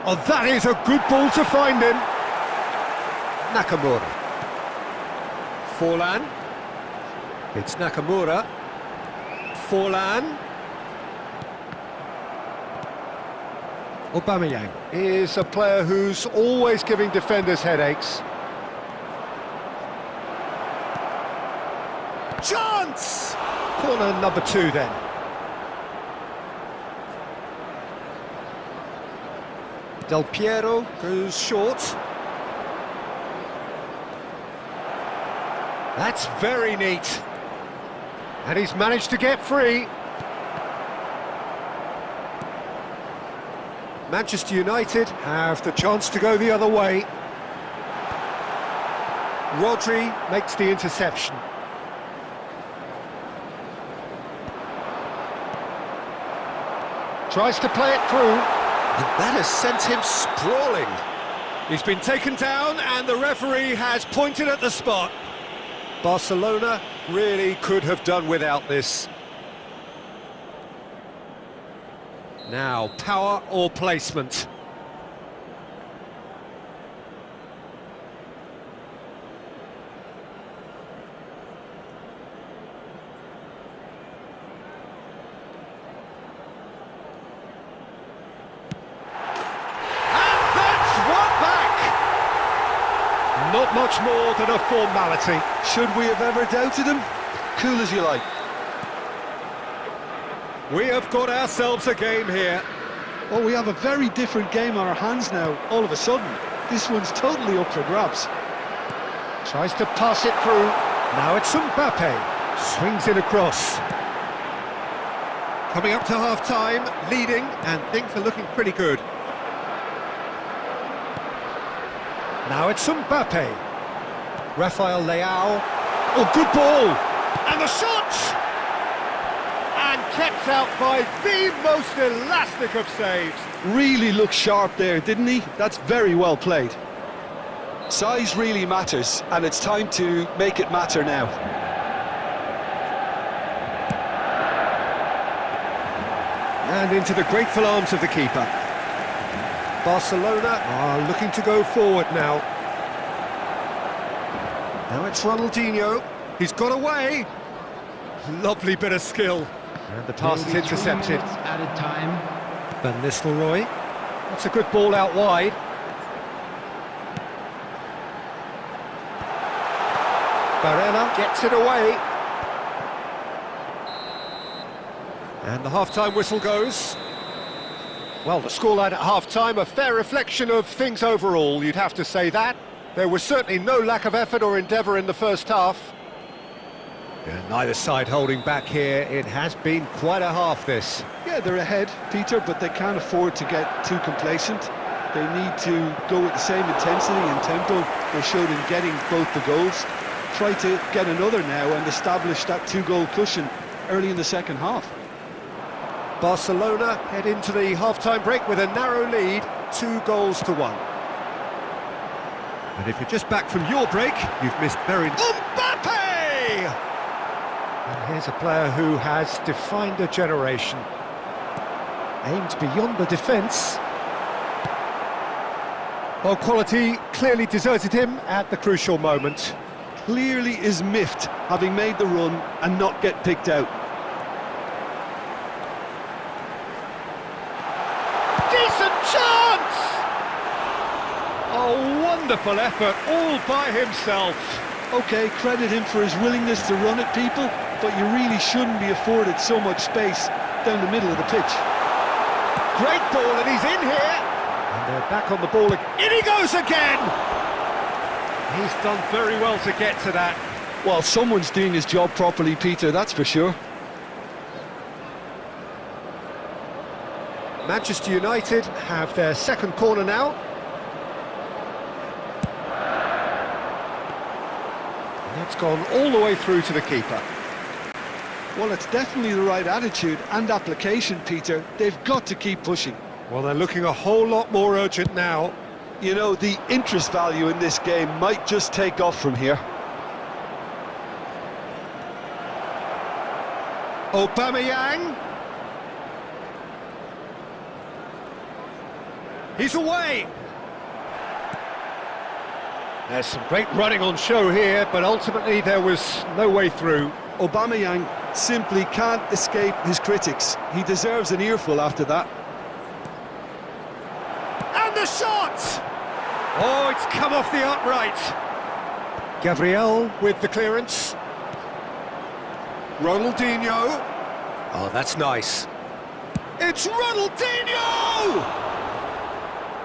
A: Oh, that is a good ball to find him. Nakamura. Forlan. It's Nakamura. Forlan. Aubameyang is a player who's always giving defenders headaches. Chance! Corner number 2 then. Del Piero goes short. That's very neat. And he's managed to get free. Manchester United have the chance to go the other way. Rodri makes the interception. Tries to play it through. And that has sent him sprawling. He's been taken down and the referee has pointed at the spot. Barcelona really could have done without this. Now, power or placement? Not much more than a formality.
B: Should we have ever doubted him? Cool as you like.
A: We have got ourselves a game here.
C: Oh, we have a very different game on our hands now, all of a sudden. This one's totally up for grabs.
A: Tries to pass it through. Now it's Mbappe. Swings it across. Coming up to half-time, leading, and things are looking pretty good. Now it's Mbappe. Rafael Leao. Oh, good ball! And the shot! And kept out by the most elastic of saves.
B: Really looked sharp there, didn't he? That's very well played. Size really matters, and it's time to make it matter now.
A: And into the grateful arms of the keeper. Barcelona are looking to go forward now. Now it's Ronaldinho. He's got away. Lovely bit of skill. And the pass is intercepted.
D: Added time.
A: Van Nistelrooy. That's a good ball out wide. Garena gets it away. And the half-time whistle goes. Well, the scoreline at half-time, a fair reflection of things overall, you'd have to say that. There was certainly no lack of effort or endeavour in the first half. And neither side holding back here. It has been quite a half, this.
B: Yeah, they're ahead, Peter, but they can't afford to get too complacent. They need to go with the same intensity and tempo they showed in getting both the goals. Try to get another now and establish that two-goal cushion early in the second half.
A: Barcelona head into the half-time break with a narrow lead, 2-1. And if you're just back from your break, you've missed very... Mbappe! And here's a player who has defined a generation. Aimed beyond the defence. Well, quality clearly deserted him at the crucial moment.
B: Clearly is miffed, having made the run and not get picked out.
A: Decent chance! Oh, wonderful effort, all by himself.
B: OK, credit him for his willingness to run at people, but you really shouldn't be afforded so much space down the middle of the pitch.
A: Great ball, and he's in here. And they're back on the ball again. In he goes again! He's done very well to get to that.
B: Well, someone's doing his job properly, Peter, that's for sure.
A: Manchester United have their second corner now. And that's gone all the way through to the keeper.
B: Well, it's definitely the right attitude and application, Peter. They've got to keep pushing.
A: Well, they're looking a whole lot more urgent now.
B: You know, the interest value in this game might just take off from here.
A: Aubameyang. He's away. There's some great running on show here, but ultimately there was no way through.
B: Aubameyang simply can't escape his critics. He deserves an earful after that.
A: And the shot! Oh, it's come off the upright. Gabriel with the clearance. Ronaldinho. Oh, that's nice. It's Ronaldinho!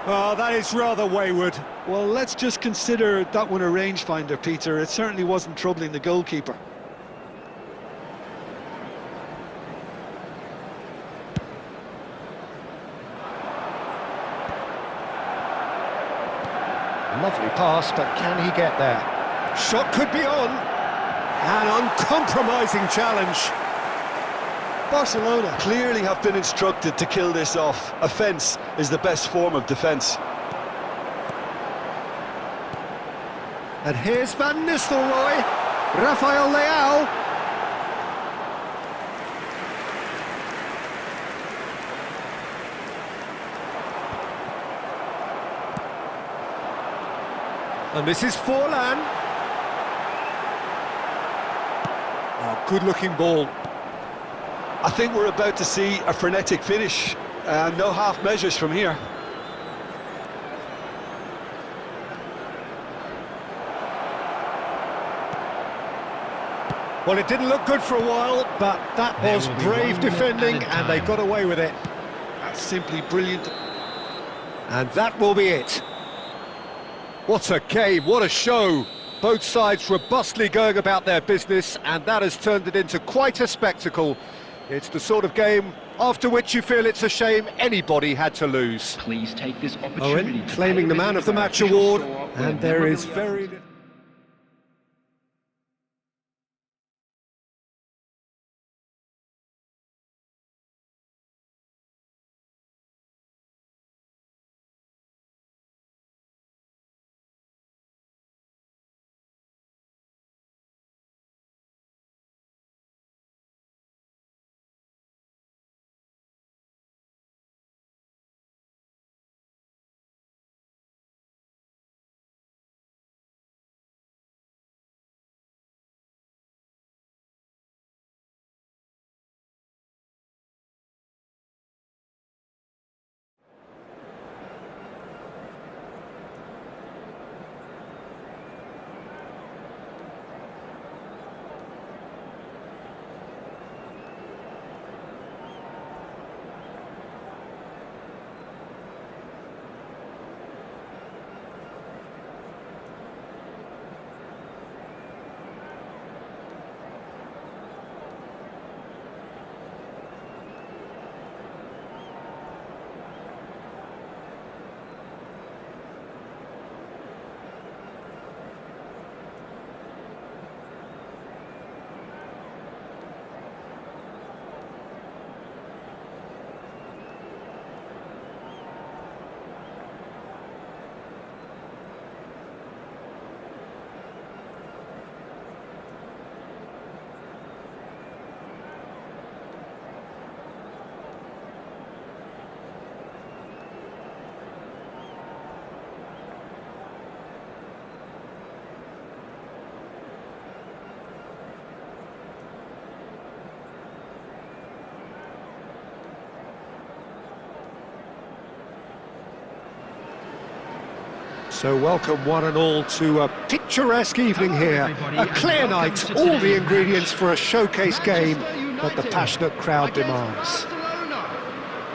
A: Oh, that is rather wayward.
B: Well, let's just consider that one a rangefinder, Peter. It certainly wasn't troubling the goalkeeper.
A: Lovely pass, but can he get there? Shot could be on. An uncompromising challenge.
B: Barcelona clearly have been instructed to kill this off. Offence is the best form of defence.
A: And here's Van Nistelrooy. Rafael Leao. And this is Forlan. Oh, good-looking ball.
B: I think we're about to see a frenetic finish. No half measures from here.
A: Well, it didn't look good for a while, but that was brave defending, and they got away with it.
B: That's simply brilliant.
A: And that will be it. What a game, what a show. Both sides robustly going about their business, and that has turned it into quite a spectacle. It's the sort of game after which you feel it's a shame anybody had to lose.
E: Please take this opportunity
A: Owen claiming the Man of the Match award, and there is very little... So welcome one and all to a picturesque evening here. A clear night, all the ingredients for a showcase game that the passionate crowd demands.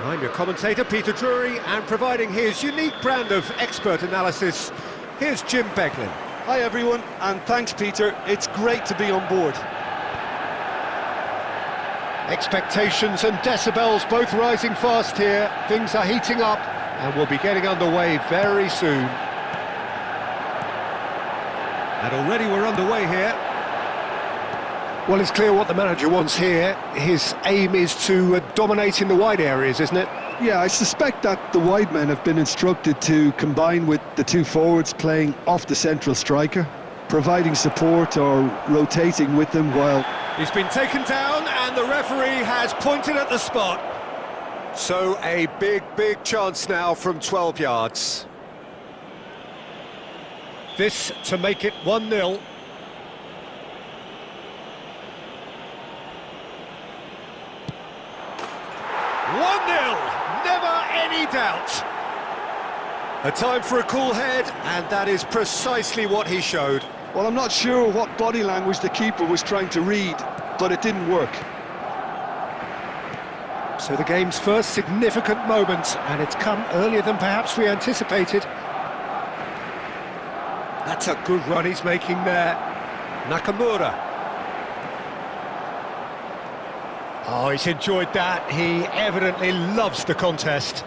A: I'm your commentator, Peter Drury, and providing his unique brand of expert analysis, here's Jim Beglin.
B: Hi everyone, and thanks Peter, it's great to be on board.
A: Expectations and decibels both rising fast here. Things are heating up and we'll be getting underway very soon. And already we're underway here. Well, it's clear what the manager wants here. His aim is to dominate in the wide areas, isn't it?
B: Yeah, I suspect that the wide men have been instructed to combine with the two forwards playing off the central striker, providing support or rotating with them while...
A: He's been taken down and the referee has pointed at the spot. So a big chance now from 12 yards. This to make it 1-0. 1-0, never any doubt. A time for a cool head, and that is precisely what he showed.
B: Well, I'm not sure what body language the keeper was trying to read, but it didn't work.
A: So the game's first significant moment, and it's come earlier than perhaps we anticipated. That's a good run he's making there. Nakamura. Oh, he's enjoyed that. He evidently loves the contest.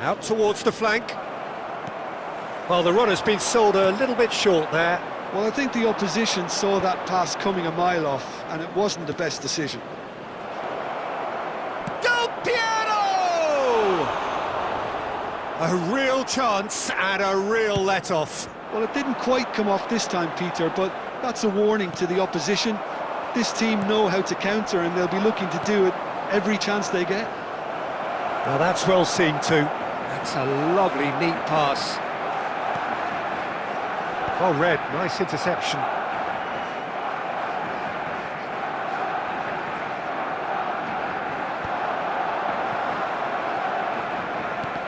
A: Out towards the flank. Well, the runner's been sold a little bit short there.
B: Well, I think the opposition saw that pass coming a mile off, and it wasn't the best decision.
A: A real chance and a real let-off.
B: Well, it didn't quite come off this time, Peter, but that's a warning to the opposition. This team know how to counter, and they'll be looking to do it every chance they get.
A: Now that's well seen too. That's a lovely, neat pass. Well read, nice interception.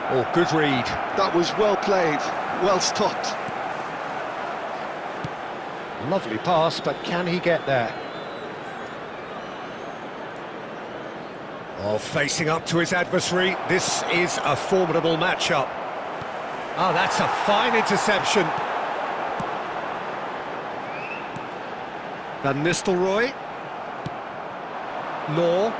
A: Oh, good read.
B: That was well played, well stopped.
A: Lovely pass, but can he get there? Oh, facing up to his adversary. This is a formidable matchup. Oh, that's a fine interception. Van Nistelrooy. Law.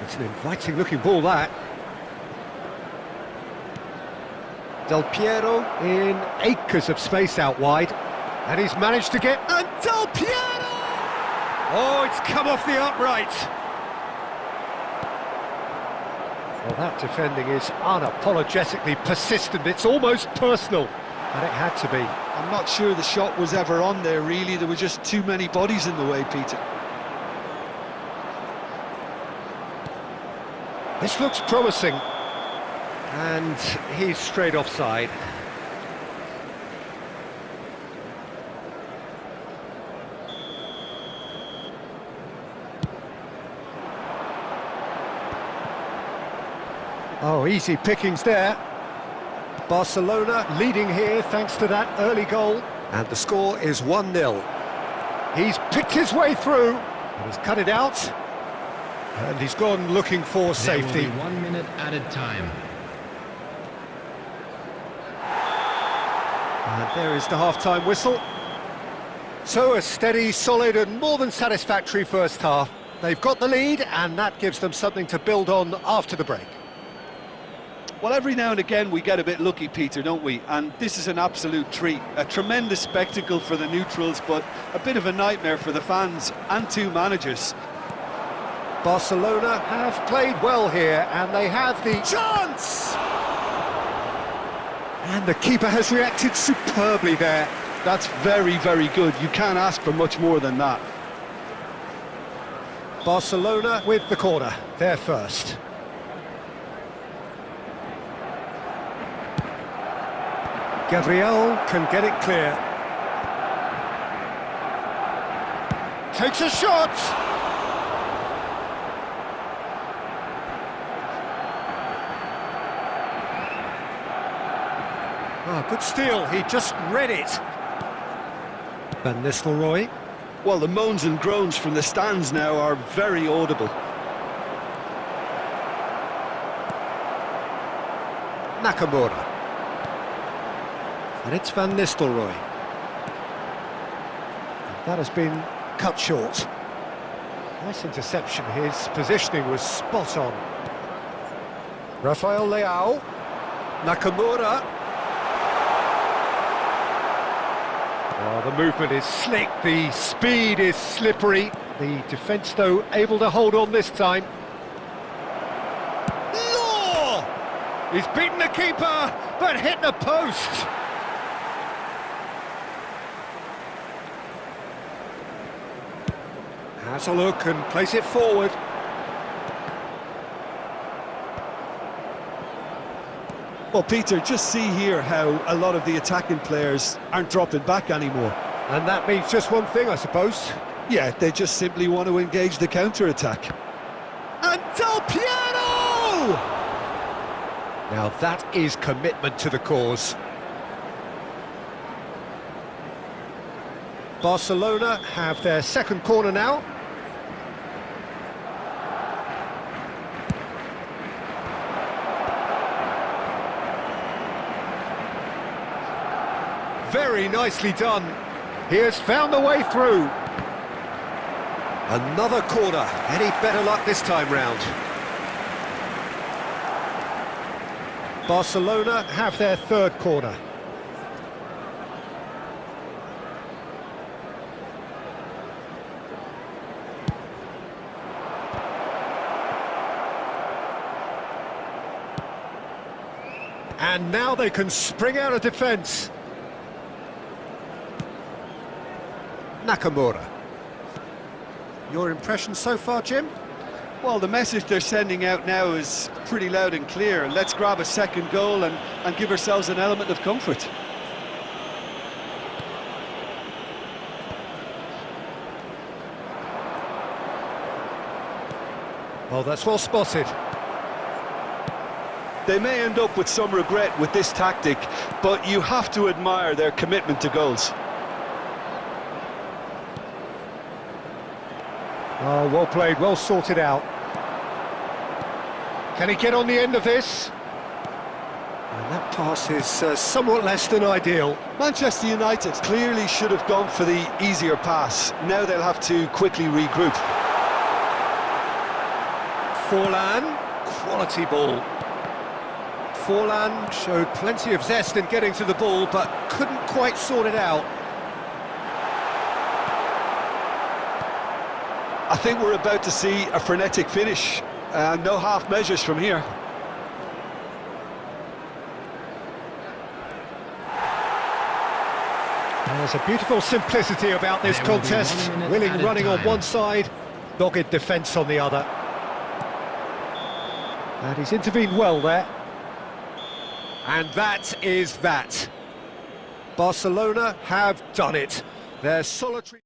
A: It's an inviting-looking ball, that. Del Piero in acres of space out wide. And he's managed to get... And Del Piero! Oh, it's come off the upright. Well, that defending is unapologetically persistent. It's almost personal. And it had to be.
B: I'm not sure the shot was ever on there, really. There were just too many bodies in the way, Peter.
A: This looks promising, and he's straight offside. Oh, easy pickings there. Barcelona leading here thanks to that early goal, and the score is 1-0. He's picked his way through, and he's cut it out. And he's gone looking for safety.
D: There will be 1 minute added time.
A: And there is the half-time whistle. So a steady, solid and more than satisfactory first half. They've got the lead and that gives them something to build on after the break.
B: Well, every now and again we get a bit lucky, Peter, don't we? And this is an absolute treat. A tremendous spectacle for the neutrals, but a bit of a nightmare for the fans and two managers.
A: Barcelona have played well here, and they have the chance! And the keeper has reacted superbly there.
B: That's very good. You can't ask for much more than that.
A: Barcelona with the corner, they're first. Gabriel can get it clear. Takes a shot! Ah, good steal, he just read it. Van Nistelrooy.
B: Well, the moans and groans from the stands now are very audible.
A: Nakamura. And it's Van Nistelrooy. And that has been cut short. Nice interception, his positioning was spot on. Rafael Leao. Nakamura. Oh, the movement is slick, the speed is slippery. The defence, though, able to hold on this time. Law! He's beaten the keeper, but hit the post. Has a look and plays it forward.
B: Well, Peter, just see here how a lot of the attacking players aren't dropping back anymore.
A: And that means just one thing, I suppose.
B: Yeah, they just simply want to engage the counter-attack.
A: And Del Piero! Now that is commitment to the cause. Barcelona have their second corner now. Very nicely done. He has found the way through. Another corner. Any better luck this time round? Barcelona have their third corner. And now they can spring out of defence. Nakamura. Your impression so far, Jim?
B: Well, the message they're sending out now is pretty loud and clear. Let's grab a second goal and give ourselves an element of comfort.
A: Oh, that's well spotted.
B: They may end up with some regret with this tactic, but you have to admire their commitment to goals.
A: Oh, well played, well sorted out. Can he get on the end of this? And that pass is somewhat less than ideal.
B: Manchester United clearly should have gone for the easier pass. Now they'll have to quickly regroup.
A: Forlan, quality ball. Forlan showed plenty of zest in getting to the ball, but couldn't quite sort it out.
B: I think we're about to see a frenetic finish. No half measures from here.
A: There's a beautiful simplicity about this contest. Willing running on one side, dogged defence on the other. And he's intervened well there. And that is that. Barcelona have done it. Their solitary...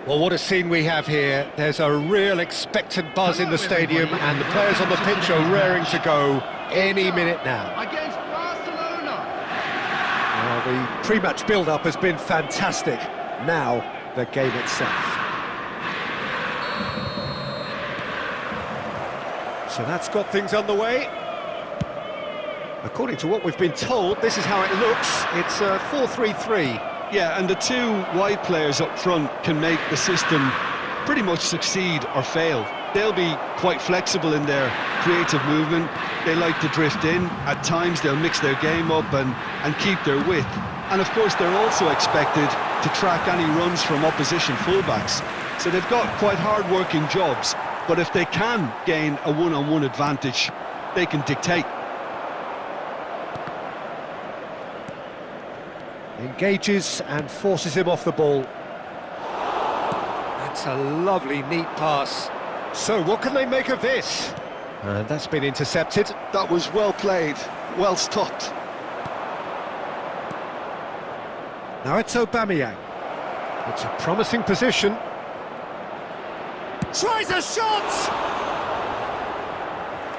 A: Well, what a scene we have here. There's a real expectant buzz in the stadium, and the players on the pitch are raring to go any minute now.
D: Against Barcelona.
A: Well, the pre-match build-up has been fantastic. Now, the game itself. So that's got things underway. According to what we've been told, this is how it looks. It's a 4-3-3.
B: Yeah, and the two wide players up front can make the system pretty much succeed or fail. They'll be quite flexible in their creative movement. They like to drift in. At times they'll mix their game up and keep their width. And of course they're also expected to track any runs from opposition fullbacks. So they've got quite hard-working jobs, but if they can gain a one-on-one advantage, they can dictate.
A: Engages and forces him off the ball. That's a lovely, neat pass. So what can they make of this? And that's been intercepted.
B: That was well played, well stopped.
A: Now it's Aubameyang. It's a promising position. Tries a shot!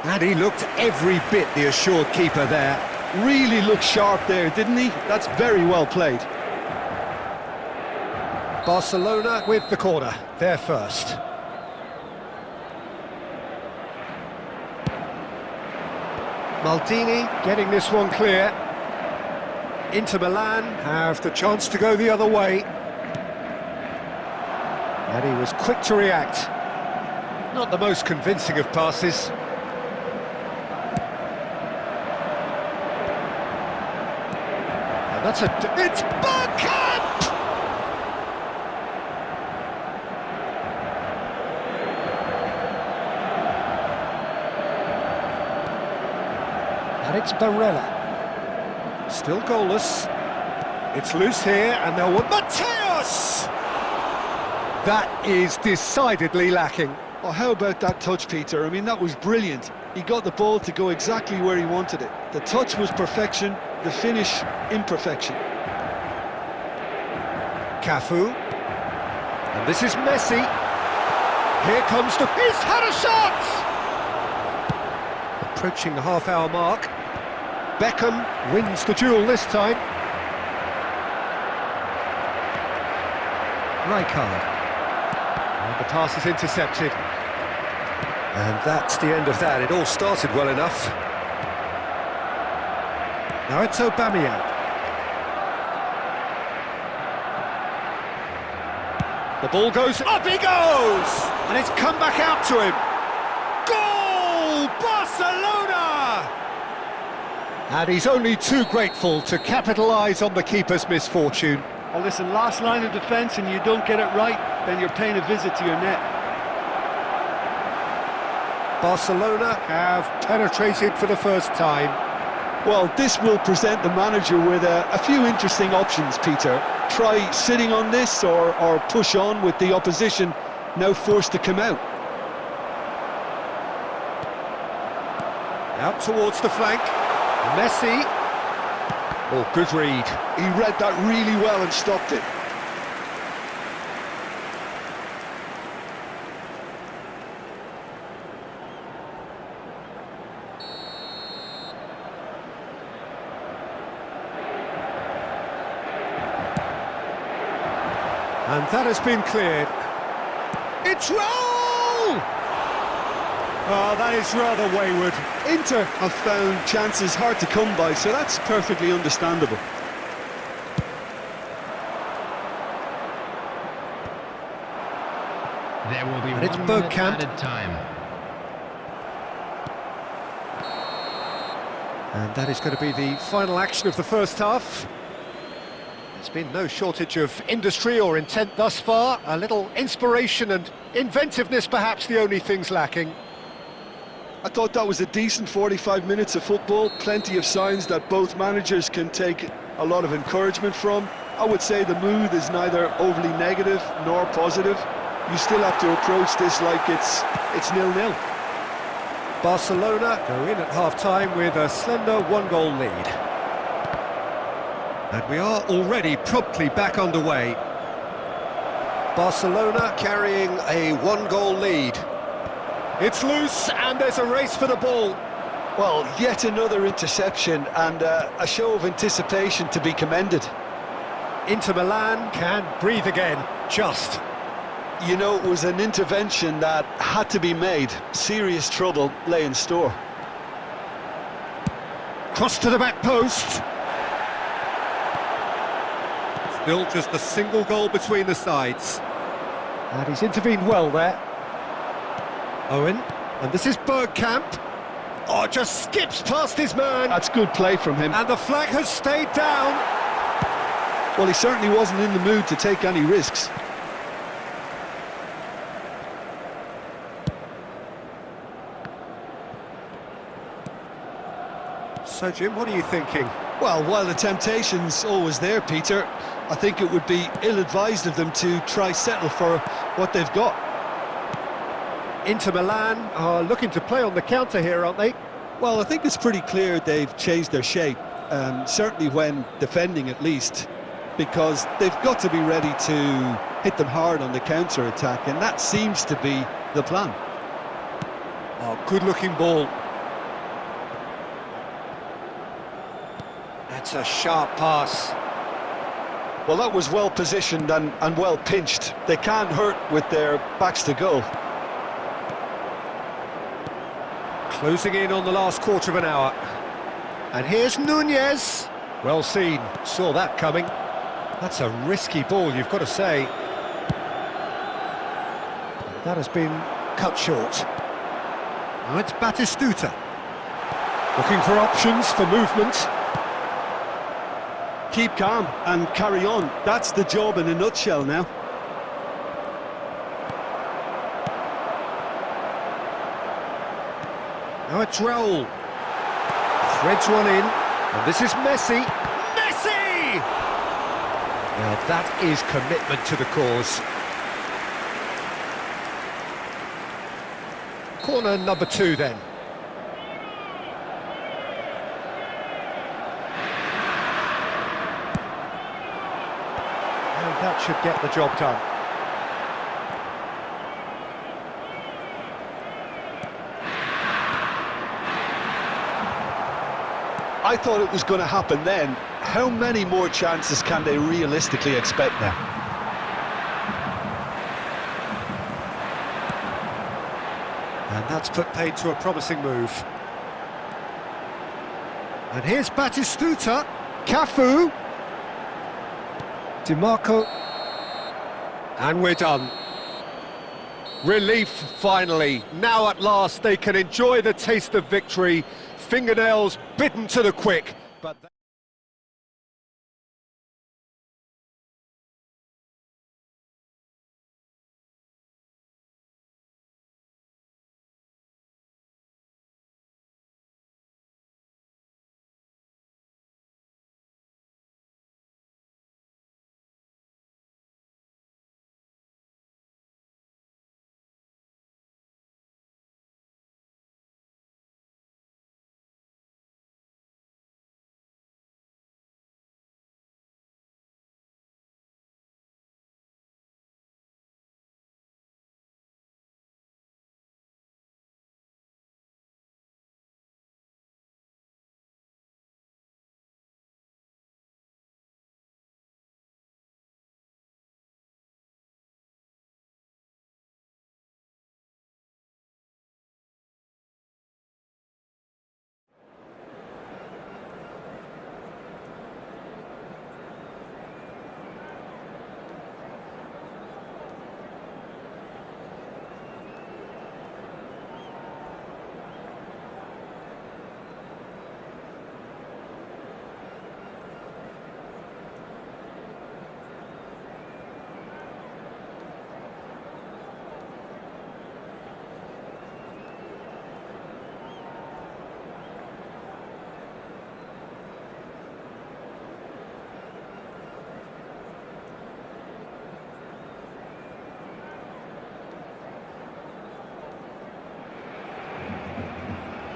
A: And he looked every bit the assured keeper there.
B: Really looked sharp there, didn't he? That's very well played.
A: Barcelona with the corner, they're first. Maldini getting this one clear. Inter Milan have the chance to go the other way. And he was quick to react. Not the most convincing of passes. And that's it's Bergkamp! And it's Barella. Still goalless. It's loose here, and they'll want Mateus! That is decidedly lacking.
B: Oh, how about that touch, Peter? I mean, that was brilliant. He got the ball to go exactly where he wanted it. The touch was perfection, the finish, imperfection.
A: Cafu. And this is Messi. Here comes the... He's had a shot! Approaching the half-hour mark. Beckham wins the duel this time. Rijkaard. And the pass is intercepted. And that's the end of that. It all started well enough. Now it's Aubameyang. The ball goes, up he goes! And it's come back out to him. Goal! Barcelona! And he's only too grateful to capitalise on the keeper's misfortune.
B: Oh, listen, last line of defence and you don't get it right, then you're paying a visit to your net.
A: Barcelona have penetrated for the first time.
B: Well, this will present the manager with a few interesting options, Peter. Try sitting on this or push on with the opposition now forced to come out.
A: Out towards the flank. Messi. Oh, good read.
B: He read that really well and stopped it.
A: And that has been cleared. It's roll! Oh, that is rather wayward.
B: Inter have found chances hard to come by, so that's perfectly understandable.
D: There will be
A: And it's
D: 1 minute
A: Bergkamp.
D: added time.
A: And that is going to be the final action of the first half. There's been no shortage of industry or intent thus far. A little inspiration and inventiveness, perhaps the only things lacking.
B: I thought that was a decent 45 minutes of football. Plenty of signs that both managers can take a lot of encouragement from. I would say the mood is neither overly negative nor positive. You still have to approach this like it's 0-0.
A: Barcelona go in at half-time with a slender one-goal lead. And we are already promptly back underway. Barcelona carrying a one-goal lead. It's loose, and there's a race for the ball.
B: Well, yet another interception, and a show of anticipation to be commended.
A: Inter Milan can breathe again, just.
B: You know, it was an intervention that had to be made. Serious trouble lay in store.
A: Cross to the back post. Still just a single goal between the sides. And he's intervened well there. Owen, and this is Bergkamp. Oh, just skips past his man.
B: That's good play from him.
A: And the flag has stayed down.
B: Well, he certainly wasn't in the mood to take any risks.
A: So, Jim, what are you thinking?
B: Well, while the temptation's always there, Peter, I think it would be ill-advised of them to try settle for what they've got.
A: Inter Milan are looking to play on the counter here, aren't they?
B: Well, I think it's pretty clear they've changed their shape, certainly when defending at least, because they've got to be ready to hit them hard on the counter-attack, and that seems to be the plan.
A: Oh, good-looking ball. That's a sharp pass.
B: Well, that was well positioned and well pinched. They can't hurt with their backs to goal.
A: Closing in on the last quarter of an hour. And here's Nunez. Well seen, saw that coming. That's a risky ball, you've got to say. That has been cut short. Now it's Batistuta. Looking for options for movement.
B: Keep calm and carry on. That's the job in a nutshell now.
A: Now it's Raul. Threads one in, and this is Messi. Messi! Now that is commitment to the cause. Corner number 2 then. And that should get the job done.
B: I thought it was going to happen then. How many more chances can they realistically expect now?
A: And that's put paid to a promising move. And here's Batistuta, Cafu, DiMarco, and we're done. Relief finally. Now at last they can enjoy the taste of victory. Fingernails bitten to the quick, but...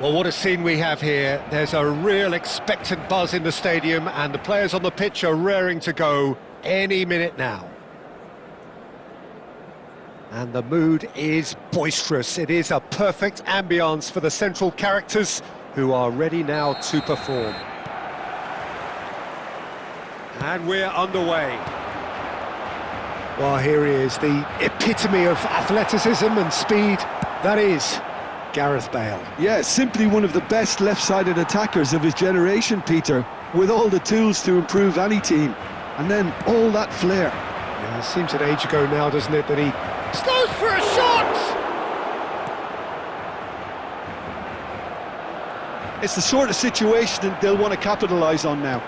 A: Well, what a scene we have here. There's a real expectant buzz in the stadium, and the players on the pitch are raring to go any minute now. And the mood is boisterous. It is a perfect ambience for the central characters who are ready now to perform. And we're underway. Well, here he is, the epitome of athleticism and speed. That is Gareth Bale.
B: Yeah, simply one of the best left-sided attackers of his generation, Peter, with all the tools to improve any team. And then all that flair.
A: Yeah, it seems an age ago now, doesn't it, that he slows for a shot!
B: It's the sort of situation that they'll want to capitalise on now.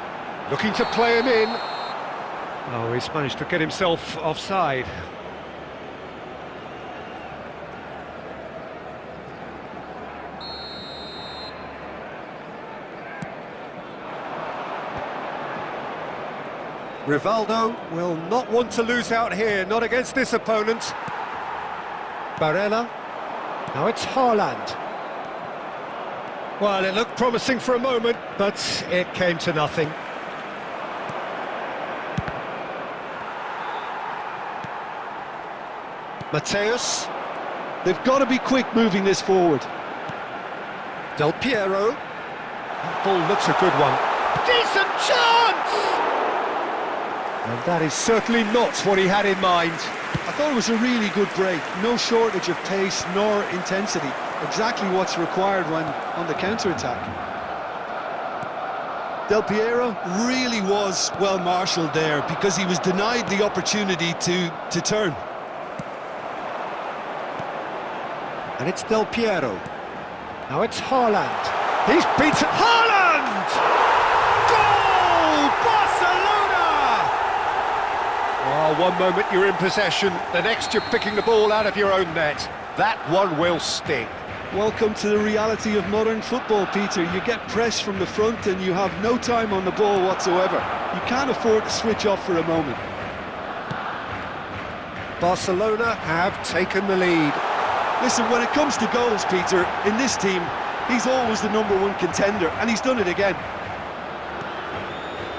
A: Looking to play him in. Oh, he's managed to get himself offside. Rivaldo will not want to lose out here, not against this opponent. Barella. Now it's Haaland. Well, it looked promising for a moment, but it came to nothing. Mateus.
B: They've got to be quick moving this forward.
A: Del Piero. That ball looks a good one. Decent chance! And that is certainly not what he had in mind.
B: I thought it was a really good break. No shortage of pace nor intensity. Exactly what's required when on the counter-attack. Del Piero really was well marshalled there because he was denied the opportunity to turn.
A: And it's Del Piero. Now it's Haaland. He's beaten Haaland! Goal! Barcelona! Oh, one moment you're in possession, the next you're picking the ball out of your own net. That one will sting.
B: Welcome to the reality of modern football, Peter. You get pressed from the front and you have no time on the ball whatsoever. You can't afford to switch off for a moment.
A: Barcelona have taken the lead.
B: Listen, when it comes to goals, Peter, in this team, he's always the #1 contender, and he's done it again.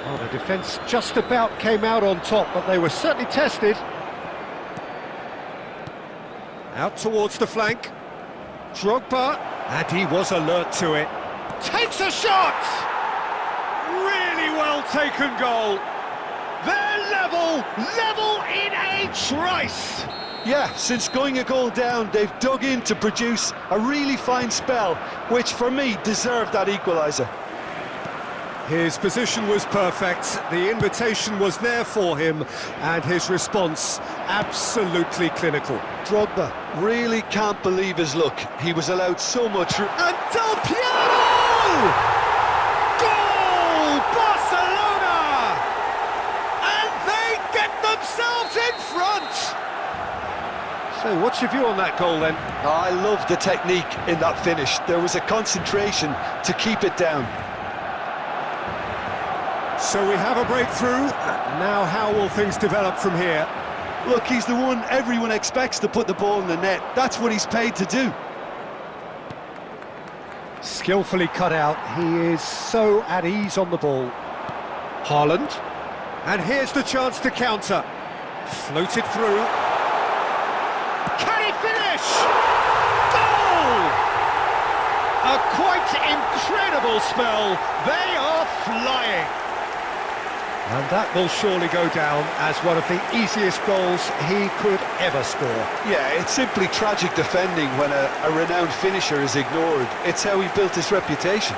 A: Well, the defence just about came out on top, but they were certainly tested. Out towards the flank. Drogba, and he was alert to it. Takes a shot! Really well taken goal. They're level in a trice.
B: Yeah, since going a goal down, they've dug in to produce a really fine spell, which for me deserved that equaliser.
A: His position was perfect, the invitation was there for him, and his response absolutely clinical.
B: Drogba really can't believe his luck. He was allowed so much...
A: And Del Piero! Goal! Barcelona! And they get themselves in front! So what's your view on that goal then?
B: I love the technique in that finish. There was a concentration to keep it down.
A: So we have a breakthrough. Now how will things develop from here?
B: Look, he's the one everyone expects to put the ball in the net. That's what he's paid to do.
A: Skillfully cut out. He is so at ease on the ball. Haaland. And here's the chance to counter. Floated through. Can he finish? Goal! A quite incredible spell. They are flying. And that will surely go down as one of the easiest goals he could ever score.
B: Yeah, it's simply tragic defending when a renowned finisher is ignored. It's how he built his reputation.